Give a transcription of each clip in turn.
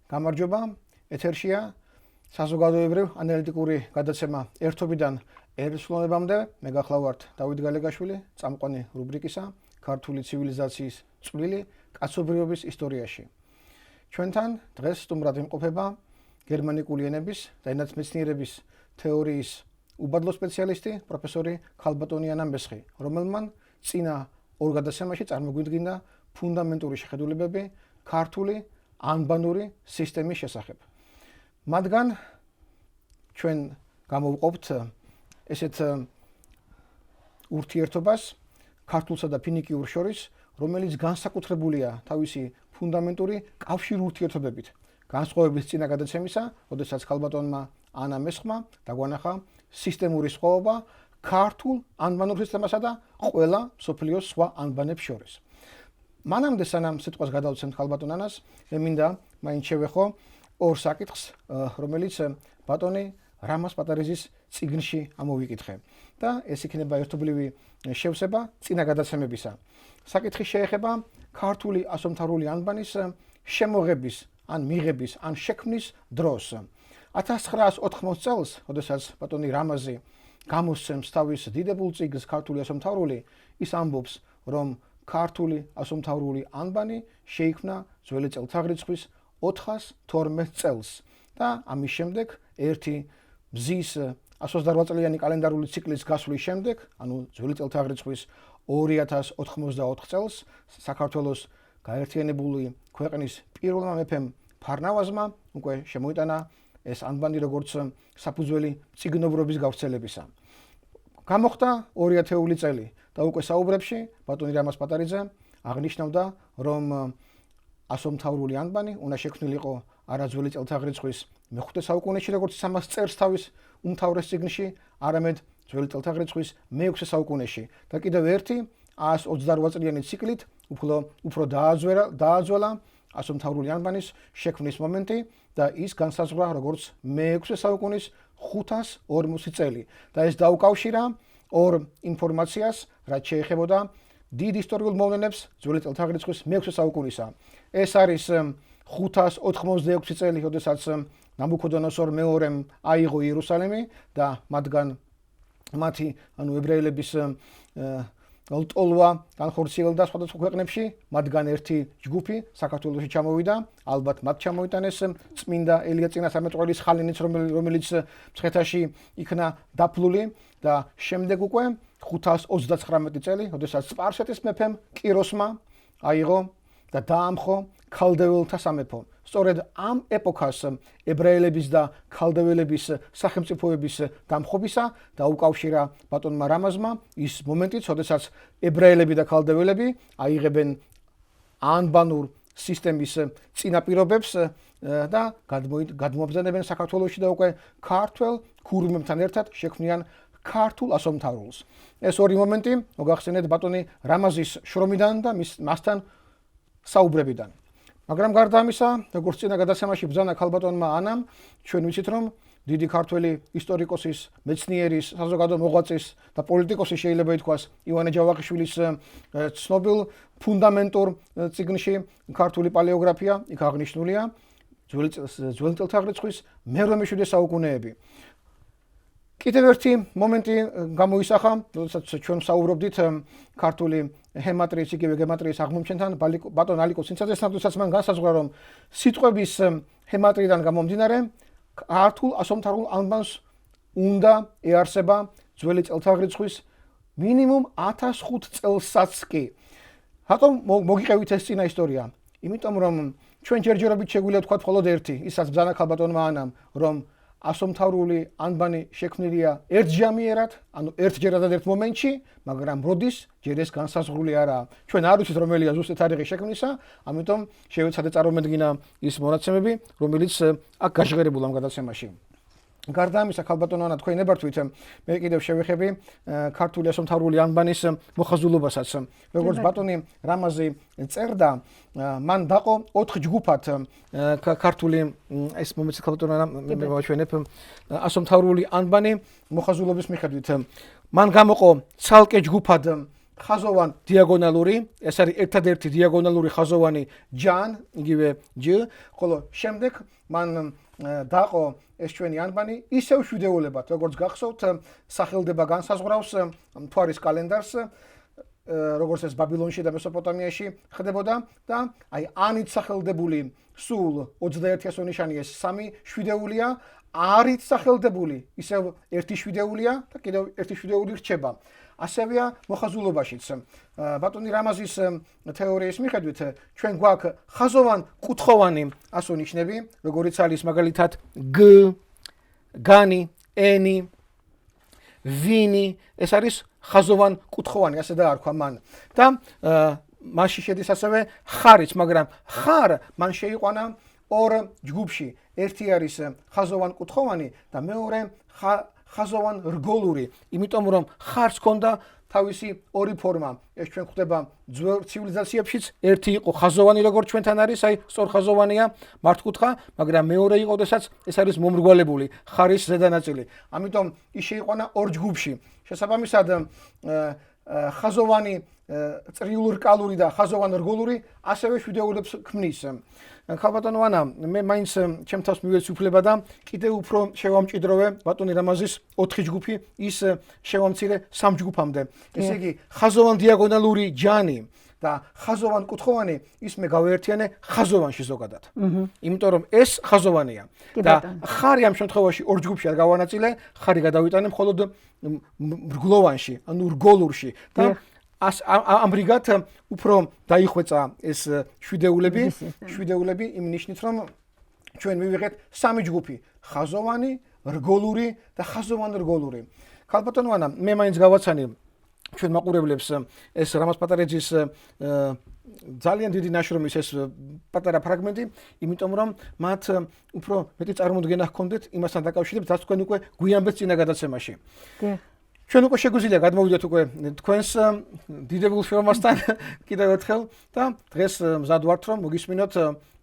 გამარჯობა, ეთერშია საზოგადოებრივ ანალიტიკური გადაცემა ერთობიდან ერისმლონებამდე. მე გახლავართ დავით გალეგაშვილი, წამყვანი რუბრიკისა ქართული ცივილიზაციის წვლილი კაცობრიობის ისტორიაში. ჩვენთან დღეს სტუმრად იმყოფება გერმანიკული ენების და ენათმეცნიერების თეორიის უბადლო სპეციალისტი პროფესორი ქალბატონი ანა მესხი, რომელმან წინა ორ გადაცემაში წარმოგვიდგინა ფუნდამენტური შეხედულებები ქართული ანბანური სისტემის შესახებ. მათგან ჩვენ გამოვყოფთ ესეთ ურთიერთობას ქართულსა და ფინიკიურ შორის, რომელიც განსაკუთრებულია თავისი ფუნდამენტური კავშირ ურთიერთობებით. განსხვავებით წინა გადაცემისა, როდესაც ქალბატონმა ანა მესხმა დაგვანახა სისტემური სხვაობა ქართულ ანბანურ სისტემასა და ყველა მსოფლიოს სხვა ანბანებს შორის. მანამდე სანამ სიტყვას გადავცემთ ქალბატონ ანას, მე მინდა მაინც შევეხო ორ საკითხს, რომელიც ბატონი რამაზ პატარიძის წიგნში ამოვიკითხე და ეს იქნება ერთობლივი შევსება წინა გადაცემებისა. საკითხი შეეხება ქართული ასომთავრული ანბანის შემოღების, ან მიღების, ან შექმნის დროს. 1980 წელს, როდესაც ბატონი რამაზი გამოსცემს თავის დიდებულ წიგნს ქართული ასომთავრული, ის ამბობს, რომ ქართული ასომთავრული ანბანი შეიქმნა ძველი წელთაღრიცხვის 412 წელს და ამის შემდეგ ერთი მზის 128 კალენდარული ციკლის გასვლის შემდეგ, ანუ ძველი წელთაღრიცხვის 2084 წელს საქართველოს გაერთიანებული ქვეყნის პირველმა მეფემ ფარნავაზმა უკვე შემოიტანა ეს ანბანი როგორც საფუძველი წიგნობრობის გავრცელებისა. გამოხდა 2000 წელი და უკვე საუბრებში ბატონი რამაზ პატარიძე აღნიშნავდა, რომ ასომთავრული ანბანი უნდა შექმნილიყო არა ძველი წელთაღრიცხვის მე-5 საუკუნეში, როგორც ამას წერს თავის უმთავრეს წიგნში, არამედ ძველი წელთაღრიცხვის მე-6 საუკუნეში და კიდევ ერთი 128 წლიანი ციკლით უფრო დააძველა ასომთავრული ანბანის შექმნის მომენტი და ის განსაზღვრა როგორც მე-6 საუკუნის 540 წელი და ეს დაუკავშირა ორ ინფორმაციას, რაც შეეხებოდა დიდ ისტორიულ მოვლენებს ძველი წელთაღრიცხვის მე-6 საუკუნისა. ეს არის 586 წელი, როდესაც ნაბუქოდონოსორ მეორემ აიღო იერუსალიმი და მათი ებრაელების ლტოლვა განხორციელდა სხვადასხვა ქვეყნებში, მათგან ერთი ჯგუფი საქართველოში ჩამოვიდა, ალბათ მათ ჩამოიტანეს წმინდა ელია წინასწარმეტყველის ხალინიც, რომელიც მცხეთაში იქნა დაფლული და შემდეგ უკვე 529 წელი, როდესაც სპარსეთის მეფემ კიროსმა აიღო და დაამხო ქალდეველთა სამეფო. სწორედ ამ ეპოქას ებრაელების და ქალდეველების სახელმწიფოების დამხობისა დაუკავშირა ბატონმა რამაზმა ის მომენტიც, როდესაც ებრაელები და ქალდეველები აიღებენ ანბანურ სისტემის წინაპირობებს და გადმოაბრძანებენ საქართველოში და უკვე ქართველ ქურუმებთან ერთად შექმნიან ქართულ ასომთავრულს. ეს ორი მომენტი მოგახსენეთ ბატონი რამაზის შრომიდან და მასთან საუბრებიდან. მაგრამ გარდა ამისა, როგორც წინა გადაცემაში ბრძანა ქალბატონმა ანამ, ჩვენ ვიცით, რომ დიდი ქართველი ისტორიკოსის, მეცნიერის, საზოგადო მოღვაწის და პოლიტიკოსის შეიძლება ითქვას ივანე ჯავახიშვილის ცნობილ ფუნდამენტურ წიგნში ქართული პალეოგრაფია იქ აღნიშნულია ძველი წელთაღრიცხვის მე-7 საუკუნეები. კიდევ ერთი მომენტი გამოისახა, როდესაც ჩვენ საუბრობდით ქართული ჰემატრიის, იგივე გემატრიის აღმომჩენთან ბატონ ალიკო ცინცაძესთან, როდესაც მან განსაზღვრა, რომ სიტყვების ჰემატრიდან გამომდინარე ქართულ ასომთავრულ ანბანს უნდა ეარსება ძველი წელთაღრიცხვის მინიმუმ 1005 წელსაც კი. რატომ მოგიყევით ეს წინა ისტორია? იმიტომ რომ ჩვენ ჯერჯერობით შეგვიძლია ვთქვათ მხოლოდ ერთი, ისაც ბრძანა ქალბატონმა ანამ, რომ ასომთავრული ანბანი შექმნილია ერთჯამიერად, ანუ ერთჯერად და ერთ მომენტში, მაგრამ როდის ჯერ ეს განსაზღვრული არაა. ჩვენ არ ვიცით რომელია ზუსტად თარიღი შექმნისა, ამიტომ შევეცადეთ წარმოვიდგინა ის მონაცემები, რომელიც აქ გაჟღერებულა ამ გადაცემაში. გარდა ამისა, ქალბატონ ანა, თქვენ ნებართვით, მე კიდევ შევეხები ქართული ასომთავრული ანბანის მოხაზულობასაც. როგორც ბატონი რამაზი წერდა, მან დაყო 4 ჯგუფად ქართული ეს მომენტი ქალბატონ ანა მე მოვაჩვენებ ასომთავრული ანბანი მოხაზულობის მიხედვით. მან გამოყო ცალკე ჯგუფად ხაზოვან დიაგონალური, ეს არის ერთადერთი დიაგონალური ხაზოვანი ჯან, იგივე ჯ, ხოლო შემდეგ მან დაყო ეს ჩვენი ანბანი ისევ შვიდეულებად, როგორც გახსოვთ, სახელდება განსაზღვრავს მთვარის კალენდარს, როგორც ეს ბაბილონში და მესოპოტამიაში ხდებოდა და აი ანით სახელდებული სულ 21 ასონიშანი ეს 3 შვიდეულია, არით სახელდებული ისევ 1 შვიდეულია და კიდევ 1 შვიდეული რჩება. ასევეა მოხაზულობაშიც. ბატონი რამაზის თეორიის მიხედვით ჩვენ გვაქვს ხაზოვან კუთხოვანი ასონიშნები, როგორიც არის მაგალითად გ, განი, ენი, ვინი, ეს არის ხაზოვან კუთხოვანი, ასე დაარქვა მან. და მასში შედის ასევე ხარიც, მაგრამ ხარ მან შეიყვანა ორ ჯგუფში. ერთი არის ხაზოვან კუთხოვანი და მეორე ხაზოვან რგოლური, იმიტომ რომ ხარს ჰქონდა თავისი ორი ფორმა. ეს ჩვენ ხვდება ძველ ცივილიზაციებშიც, ერთი იყო ხაზოვანი, როგორც ჩვენთან არის, აი სწორხაზოვანია, მართკუთხა, მაგრამ მეორე იყო, როდესაც ეს არის მომრგვალებული, ხარის ზედა ნაწილი. ამიტომ ის შეიყვანა ორ ჯგუფში. შესაბამისად, ხაზოვანი წრიულურკალური და ხაზოვან რგოლური ასევე შვიდეულებს ქმნის. ქალბატონო ანა, მე მაინც ჩემ თავს მივეცი უფლება და კიდევ უფრო შევამჭიდროვე ბატონი რამაზის 4 ჯგუფი ის შევამცირე 3 ჯგუფამდე. ესე იგი, ხაზოვან დიაგონალური ჯანი და ხაზოვან კუთხოვანი ის მე გავეერთიანე ხაზოვანში ზოგადად. იმიტომ რომ ეს ხაზოვანია და ხარი ამ შემთხვევაში ორ ჯგუფში არ გავანაწილე, ხარი გადავიტანე მხოლოდ რგლოვანში, ანუ რგოლურში და ამრიგად უფრო დაიხვეწა ეს შვიდეულები იმ ნიშნით რომ ჩვენ მივიღეთ 3 ჯგუფი: ხაზოვანი, რგოლური და ხაზოვან რგოლური. ქალბატონო ანა, მე მაინც გავაცანი ჩვენ მაყურებლებს ეს რამაზ პატარაძის ძალიან დიდი ნაშრომის ეს პატარა ფრაგმენტი, იმიტომ რომ მათ უფრო მეტი წარმოდგენა ჰქონდეთ იმასთან დაკავშირებით, რაც თქვენ უკვე გვიანბეთ წინა გადაცემაში. ჩვენ უკვე შეგვიძლია გადმოვიდეთ უკვე თქვენს დიდებულ შრომასთან კიდევ ერთხელ და დღეს მზად ვართ რომ მოგისმინოთ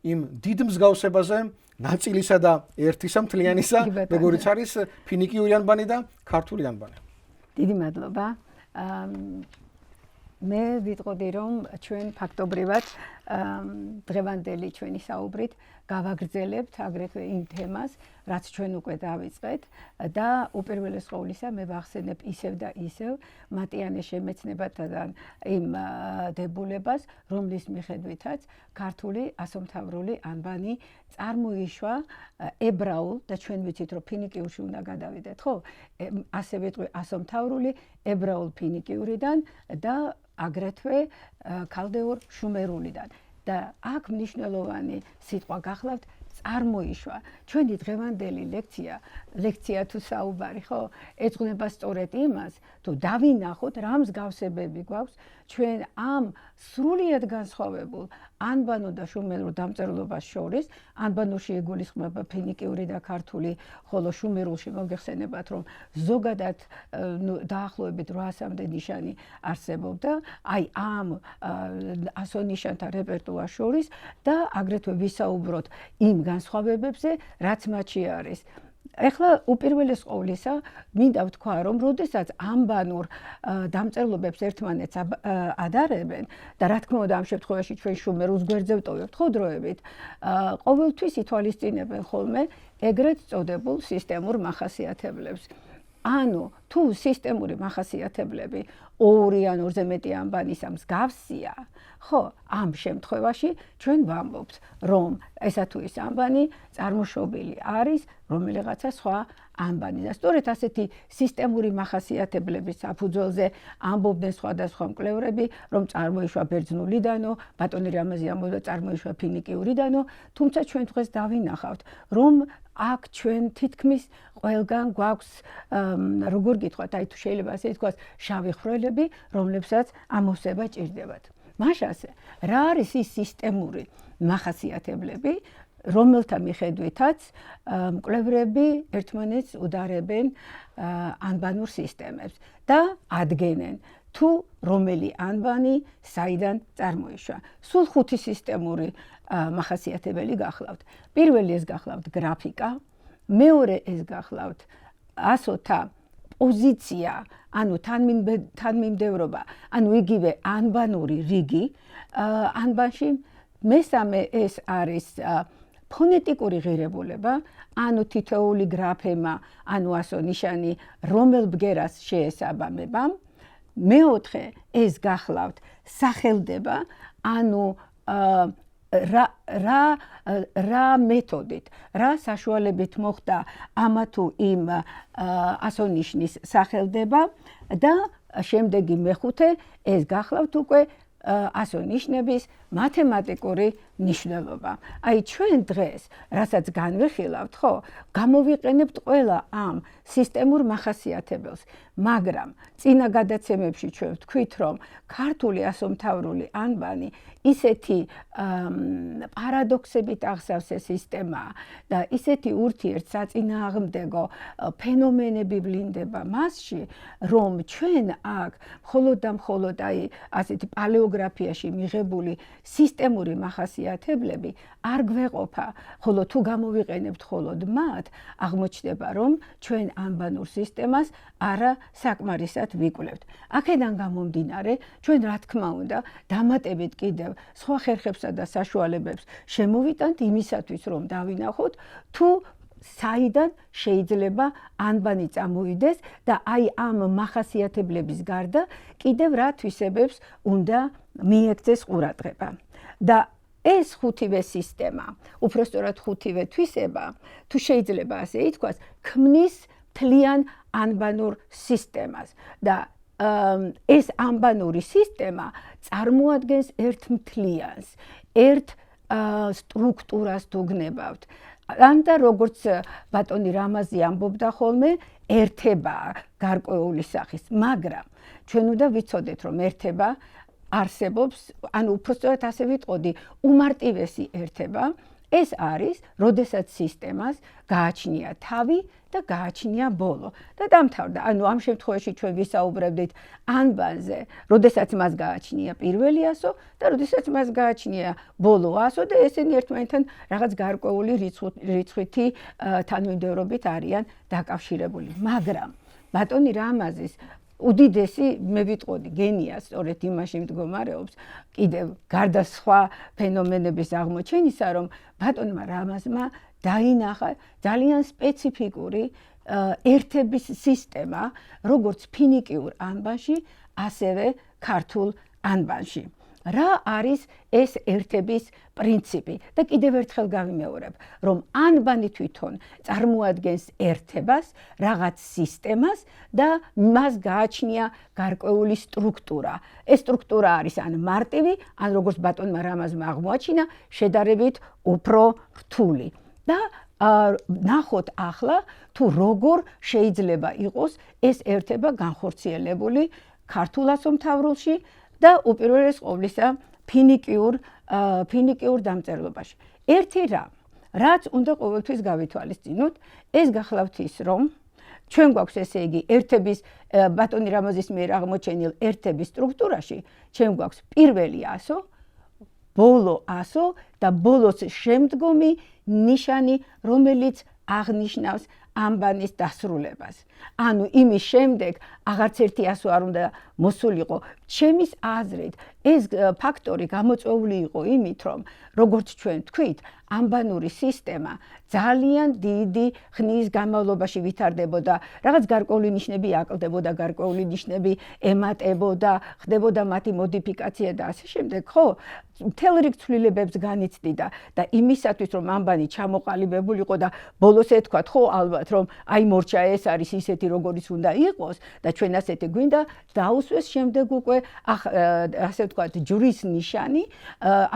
იმ დიდ მსგავსებაზე ნაწილისა და ერთისა მთლიანისა, როგორიც არის ფინიკიური ანბანი და ქართული ანბანი. დიდი მადლობა. მე ვიტყოდი რომ ჩვენ ფაქტობრივად დღევანდელი ჩვენი საუბრით გავაგრძელებთ აგრეთვე იმ თემას, რაც ჩვენ უკვე დავიწყეთ და უპირველეს ყოვლისა მე ვახსენებ ისევ და ისევ მატიანეს შემეცნებათა იმ დებულებას, რომლის მიხედვითაც ქართული ასომთავრული ანბანი წარმოიშვა ებრაულ და ჩვენ ვიცით რომ ფინიკიურში უნდა გადავიდეთ, ხო? ასე ვიტყვი ასომთავრული ებრაულ ფინიკიურიდან და აგრეთვე ქალდეურ შუმერულიდან. და აქ მნიშვნელოვანი სიტყვა გახლავთ წარმოიშვა. ჩვენი დღევანდელი ლექცია თუ საუბარი, ხო, ეძღვნება სწორედ იმას, თუ დავინახოთ რა მსგავსებები გვაქვს ჩვენ ამ სრულიად განსხვავებულ ანბანურ და შუმერულ დამწერლობას შორის. ანბანურში იგულისხმება ფინიკიური და ქართული, ხოლო შუმერულში მოგეხსენებათ, რომ ზოგადად დაახლოებით 800-მდე ნიშანი არსებობდა აი ამ ასონიშანთა რეპერტუარს შორის და აგრეთვე ვისაუბროთ იმ განსხვავებებზე, რაც მათში არის. ეხლა უპირველეს ყოვლისა მინდა ვთქვა, რომ როდესაც ანბანურ დამწერლობებს ერთმანეთს ადარებენ და რა თქმა უნდა ამ შემთხვევაში ჩვენ შუმერულს გვერდზე ვტოვებთ ხო დროებით, ყოველთვის ითვალისწინებენ ხოლმე ეგრეთ წოდებულ სისტემურ მახასიათებლებს. ანუ თუ სისტემური მახასიათებლები ორი ან ორზე მეტი ანბანისა მსგავსია, ხო, ამ შემთხვევაში ჩვენ ვამბობთ, რომ ესა თუ ის ანბანი წარმოშობილი არის რომელიღაცა სხვა ანბანი. და სწორედ ასეთი სისტემური მახასიათებლების საფუძველზე ამბობდნენ სხვადასხვა მკვლევრები, რომ წარმოიშვა ბერძნულიდანო, ბატონი რამაზი ამბობდა წარმოიშვა ფინიკიურიდანო, თუმცა ჩვენ დღეს დავინახავთ, რომ აქ ჩვენ თითქმის ყველგან გვაქვს როგორ გითხრათ, აი თუ შეიძლება ასე ითქვას, შავი ხვრელები, რომლებსაც ამოვსება ჭირდებათ. მაშასე, რა არის ის სისტემური მახასიათებლები, რომელთა მიხედვითაც მკვლევრები ერთმანეთს უდარებენ ანბანურ სისტემებს და ადგენენ თუ რომელი ანბანი საიდან წარმოიშვა. სულ 5 სისტემური მახასიათებელი გახლავთ. პირველი ეს გახლავთ გრაფიკა, მეორე ეს გახლავთ ასოთა პოზიცია, ანუ თანმიმდევრობა, ანუ იგივე ანბანური რიგი, ანბანში მესამე ეს არის ფონეტიკური ღირებულება, ანუ თითოეული გრაფემა, ანუ ასო-ნიშანი, რომელ ბგერას შეესაბამება. მეოთხე ეს გახლავთ სახელდება, ანუ რა მეთოდით, რა საშუალებით მოხდა ამა თუ იმ ასო-ნიშნის სახელდება და შემდეგი მეხუთე ეს გახლავთ უკვე ასო-ნიშნების მათემატიკური ნიშნულობა. აი ჩვენ დღეს, რასაც განვიხილავთ, ხო, გამოვიყენებთ ყველა ამ სისტემურ მახასიათებელს, მაგრამ წინა გადაცემებში ჩვენ ვთქვით, რომ ქართული ასომთავრული ანბანი ისეთი პარადოქსებით აღსავსე სისტემაა და ისეთი ურთიერთსაწინააღმდეგო ფენომენები ვლინდება მასში, რომ ჩვენ აქ მხოლოდ და მხოლოდ აი ასეთი პალეოგრაფიაში მიღებული სისტემური მახასიათებლები არ გვეყოფა, ხოლო თუ გამოვიყენებთ მხოლოდ მათ, აღმოჩნდება, რომ ჩვენ ანბანურ სისტემას არა საკმარისად ვიკვლევთ. აქედან გამომდინარე, ჩვენ რა თქმა უნდა, დამატებით კიდევ სხვა ხერხებსა და საშუალებებს შემოვიტანთ იმისათვის, რომ დავინახოთ, თუ საიდან შეიძლება ანბანი წამოვიდეს და აი ამ მახასიათებლების გარდა კიდევ რა თვისებებს უნდა მიექცეს ყურადღება. და ეს ხუთივე სისტემა, უпростоრად ხუთივე თვისება, თუ შეიძლება ასე ითქვას, ქმნის მთლიან ანბანურ სისტემას და ეს ანბანური სისტემა წარმოადგენს ერთ მთლიანს, ერთ სტრუქტურას თუ გნებავთ. ანდა როგორც ბატონი რამაზი ამბობდა ხოლმე, ერთება გარკვეული სახის, მაგრამ ჩვენ უნდა ვიცოდეთ, რომ ერთება არსებობს, ანუ უпростоრად ასე ვიტყოდი, უმარტივესი ერთება, ეს არის, როდესაც სისტემას გააჩნია თავი და გააჩნია ბოლო. და დამთავრდა. ანუ ამ შემთხვევაში ჩვენ ვისაუბრებდით ანბანზე, როდესაც მას გააჩნია პირველი ასო და როდესაც მას გააჩნია ბოლო ასო და ესენი ერთმანეთთან რაღაც გარკვეული რიცხვითი თანმიმდევრობით არიან დაკავშირებული. მაგრამ ბატონი რამაზის უდიდესი, მე ვიტყოდი, გენია სწორედ იმაში მდგომარეობს, კიდევ გარდა სხვა ფენომენების აღმოჩენისა, რომ ბატონმა რამაზმა დაინახა ძალიან სპეციფიკური ერთების სისტემა, როგორც ფინიკიურ ანბანში, ასევე ქართულ ანბანში. რა არის ეს ერთების პრინციპი? და კიდევ ერთხელ გავიმეორებ, რომ ანბანი თვითონ წარმოადგენს ერთებას, რაღაც სისტემას და მას გააჩნია გარკვეული სტრუქტურა. ეს სტრუქტურა არის ან მარტივი, ან როგორც ბატონმა რამაზმა აღმოაჩინა, შედარებით უფრო რთული. და ნახოთ ახლა, თუ როგორ შეიძლება იყოს ეს ერთება განხორციელებული ქართულ ასომთავრულში და უპირველეს ყოვლისა ფინიკიურ დამწერლობაში. ერთი რაც უნდა ყოველთვის გავითვალისწინოთ, ეს გახლავთ ის, რომ ჩვენ გვაქვს ესე იგი ერთების ბატონი რამაზის მიერ აღმოჩენილ ერთების სტრუქტურაში, ჩვენ გვაქვს პირველი ასო, ბოლო ასო და ბოლოს შემდგომი ნიშანი, რომელიც აღნიშნავს ანბანის დასრულებას. ანუ იმის შემდეგ აღარც ერთი ასო არ უნდა მოსულიყო. ჩემის აზრით, ეს ფაქტორი გამოწვეული იყო იმით, რომ როგორც ჩვენ ვთქვით, ანბანური სისტემა ძალიან დიდი ხნის განმავლობაში ვითარდებოდა, რაღაც გარკვეული ნიშნები აკლდებოდა, გარკვეული ნიშნები ემატებოდა, ხდებოდა მათი მოდიფიკაცია და ასე შემდეგ, ხო? მთელ რიგ ცვლილებებს განიცდიდა და იმისათვის, რომ ანბანი ჩამოყალიბებულიყო და ბოლოს ეთქვათ, ხო, ალბათ, რომ აი მორჩა ეს არის ისეთი, როგორიც უნდა იყოს და ჩვენ ასეთი გვინდა, დაუსვეს შემდეგ უკვე ასე ვთქვათ, ჯვრის ნიშანი,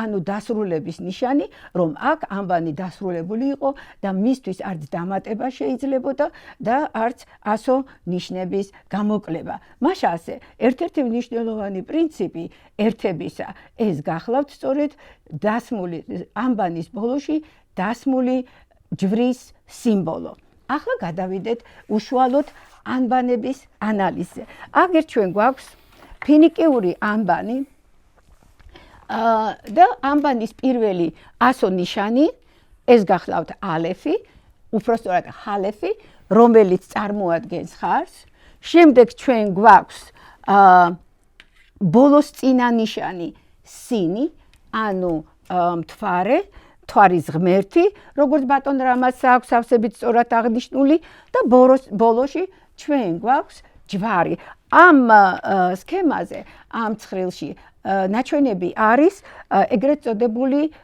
ანუ დასრულების ნიშანი, რომ აქ ანბანი დასრულებული იყო და მისთვის არც დამატება შეიძლებოდა და არც ასო ნიშნების გამოკლება. მაშა ასე, ერთ-ერთი მნიშვნელოვანი პრინციპი ერთებისა ეს გახლავთ სწორედ დასმული ანბანის ბოლოში დასმული ჯვრის სიმბოლო. ახლა გადავიდეთ უშუალოდ ანბანების ანალიზზე. აგერ ჩვენ გვაქვს ფინიკიური ანბანი და ანბანის პირველი ასო ნიშანი, ეს გახლავთ ალეფი, უпростоრად ჰალეფი, რომელიც წარმოადგენს ხარს, შემდეგ ჩვენ გვაქვს ბოლოს წინა ნიშანი სინი, ანუ მთვარე, მთვარის ღმერთი, როგორც ბატონ რამაც აქვს ავსებით სწორად აღნიშნული და ბოლოში ჩვენ გვაქვს ჯვარი. ამ სქემაზე, ამ ცხრილში ნაჩვენები არის ეგრეთ წოდებული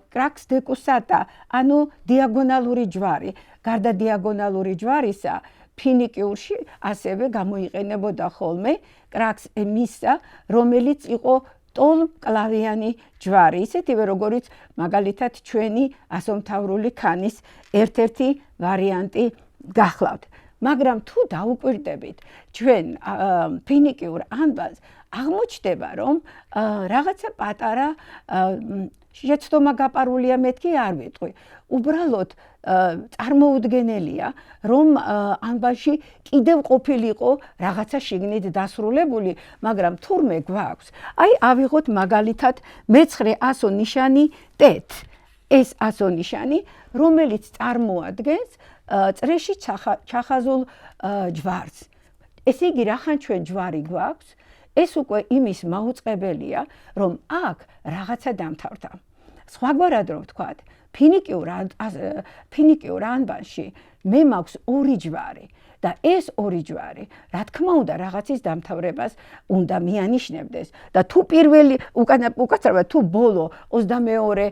კრაქს დეკუსატა, ანუ დიაგონალური ჯვარი. გარდა დიაგონალური ჯვარისა, ფინიკიურში ასევე გამოიყენებოდა ხოლმე კრაქს ემისა, რომელიც იყო ტოლმკლავიანი ჯვარი, ისეთივე როგორიც მაგალითად ჩვენი ასომთავრული ქანის ერთ-ერთი ვარიანტი გახლავთ. მაგრამ თუ დაუკვირდებით ჩვენ ფინიკიურ ანბანს, აღმოჩნდება, რომ რაღაცა პატარა შეცდომა გაპარულია, მეთქი არ ვიტყვი. უბრალოდ წარმოუდგენელია, რომ ანბანში კიდევ ყოფილიყო რაღაცა შიგნით დასრულებული, მაგრამ თურმე გვაქვს. აი ავიღოთ მაგალითად მეცხრე ასო ნიშანი ტეთ. ეს ასო ნიშანი, რომელიც წარმოადგენს წრეში ჩახაზულ ჯვარს. ესე იგი, რახან ჩვენ ჯვარი გვაქვს, ეს უკვე იმის მაუწყებელია, რომ აქ რაღაცა დამთავრდა. სხვაგვარად რომ ვთქვათ, ფინიკიურ ანბანში მე მაქვს ორი ჯვარი და ეს ორი ჯვარი, რა თქმა უნდა, რაღაცის დამთავრებას უნდა მიანიშნებდეს და თუ პირველი უკაცრავად თუ ბოლო 22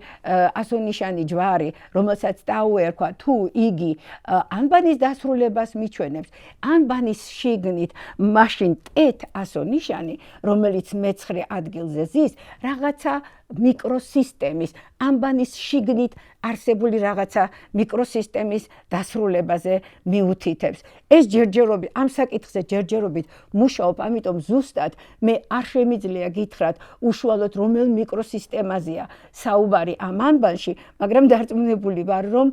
ასონიშანი ჯვარი, რომელსაც დაუერქვა, თუ იგი ანბანის დასრულებას მიჩვენებს, ანბანის შიგნით მაშინ ტეთ ასონიშანი, რომელიც მეცხრე ადგილზე ზის, რაღაცა მიკროსისტემის, ანბანის შიგნით არსებული რაღაცა მიკროსისტემის დასრულებაზე მიუთითებს. ეს ჯერჯერობით, ამ საკითხზე ჯერჯერობით მუშაობ, ამიტომ ზუსტად მე არ შემიძლია გითხრათ უშუალოდ რომელ მიკროსისტემაზეა საუბარი ამ ანბანში, მაგრამ დარწმუნებული ვარ, რომ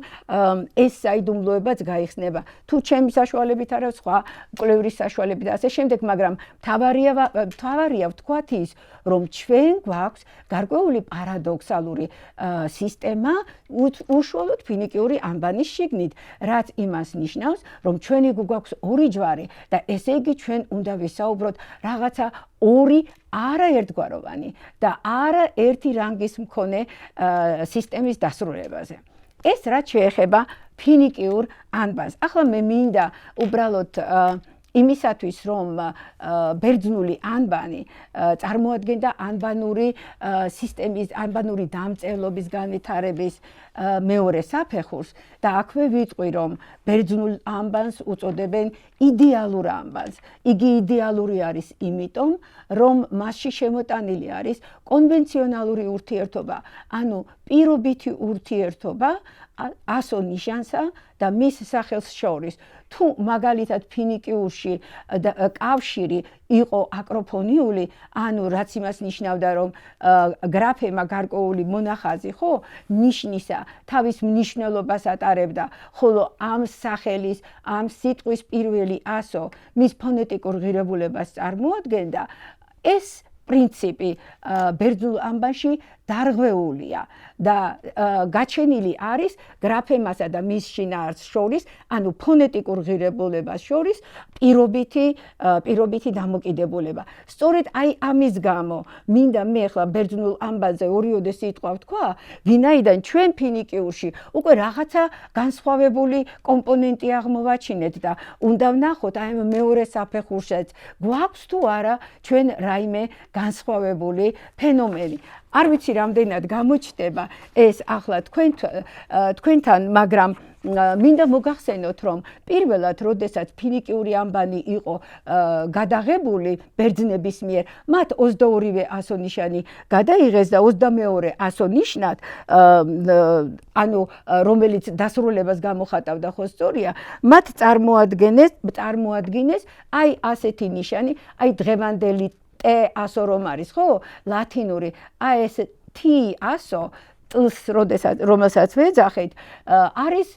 ეს საიდუმლოებაც გაიხსნება. თუ ჩემი საშუალებით არა, სხვა კვლევრის საშუალებით ასე შემდეგ, მაგრამ მთავარია ვთქვათ ის, რომ ჩვენ გვაქვს გარკვეული პარადოქსალური სისტემა უშუალოდ ფინიკიური ანბანის შიგნით, რაც იმას ნიშნავს, რომ ჩვენი გვაქვს ორი ჯვარი და ესე იგი ჩვენ უნდა ვისაუბროთ რაღაცა ორი არაერთგვაროვანი და არაერთი რანგის მქონე სისტემის დასრულებაზე. ეს რაც შეეხება ფინიკიურ ანბანს. ახლა მე მინდა უბრალოდ იმისათვის, რომ ბერძნული ანბანი წარმოადგენდა ანბანური სისტემის, ანბანური დამწერლობის განვითარების მეორე საფეხურს და აქვე ვიტყვი, რომ ბერძნულ ანბანს უწოდებენ იდეალურ ანბანს. იგი იდეალური არის იმიტომ, რომ მასში შემოტანილი არის კონვენციონალური ურთიერთობა, ანუ პირობითი ურთიერთობა ასო ნიშანსა და მის სახელს შორის. თუ მაგალითად ფინიკიურში კავშირი იყო აკროფონიული, ანუ რაც იმას ნიშნავდა, რომ გრაფემა გარკვეული მონახაზი, ხო, ნიშნისა თავის მნიშვნელობას ატარებდა, ხოლო ამ სახელის, ამ სიტყვის პირველი ასო მის ფონეტიკურ ღირებულებას წარმოადგენდა, ეს პრინციპი ბერძნულ ანბანში დარღვეულია და გაჩენილი არის გრაფემასა და მის შინაარსს შორის, ანუ ფონეტიკურ ღირებულებას შორის პირობითი დამოკიდებულება. სწორედ აი ამის გამო მინდა მე ახლა ბერძნულ ანბანზე ორიოდე სიტყვა ვთქვა, ვინაიდან ჩვენ ფინიკიურში უკვე რაღაცა განსხვავებული კომპონენტი აღმოვაჩინეთ და უნდა ვნახოთ აი მეორე საფეხურშიც გვაქვს თუ არა ჩვენ რაიმე განსხვავებული ფენომენი. არ ვიცი რამდენად გამოჩნდება ეს ახლა თქვენთან, მაგრამ მინდა მოგახსენოთ, რომ პირველად, როდესაც ფინიკიური ანბანი იყო გადაღებული ბერძნების მიერ, მათ 22-ვე ასონიშანი გადაიღეს და 22 ასონიშნად, ანუ რომელიც დასრულებას გამოხატავდა, ხო სწორია, მათ წარმოადგინეს აი ასეთი ნიშანი, აი დღევანდელი ტე ასო რომ არის, ხო, ლათინური, აი ეს თი ასო ტლს, რომელსაც ვეძახით, არის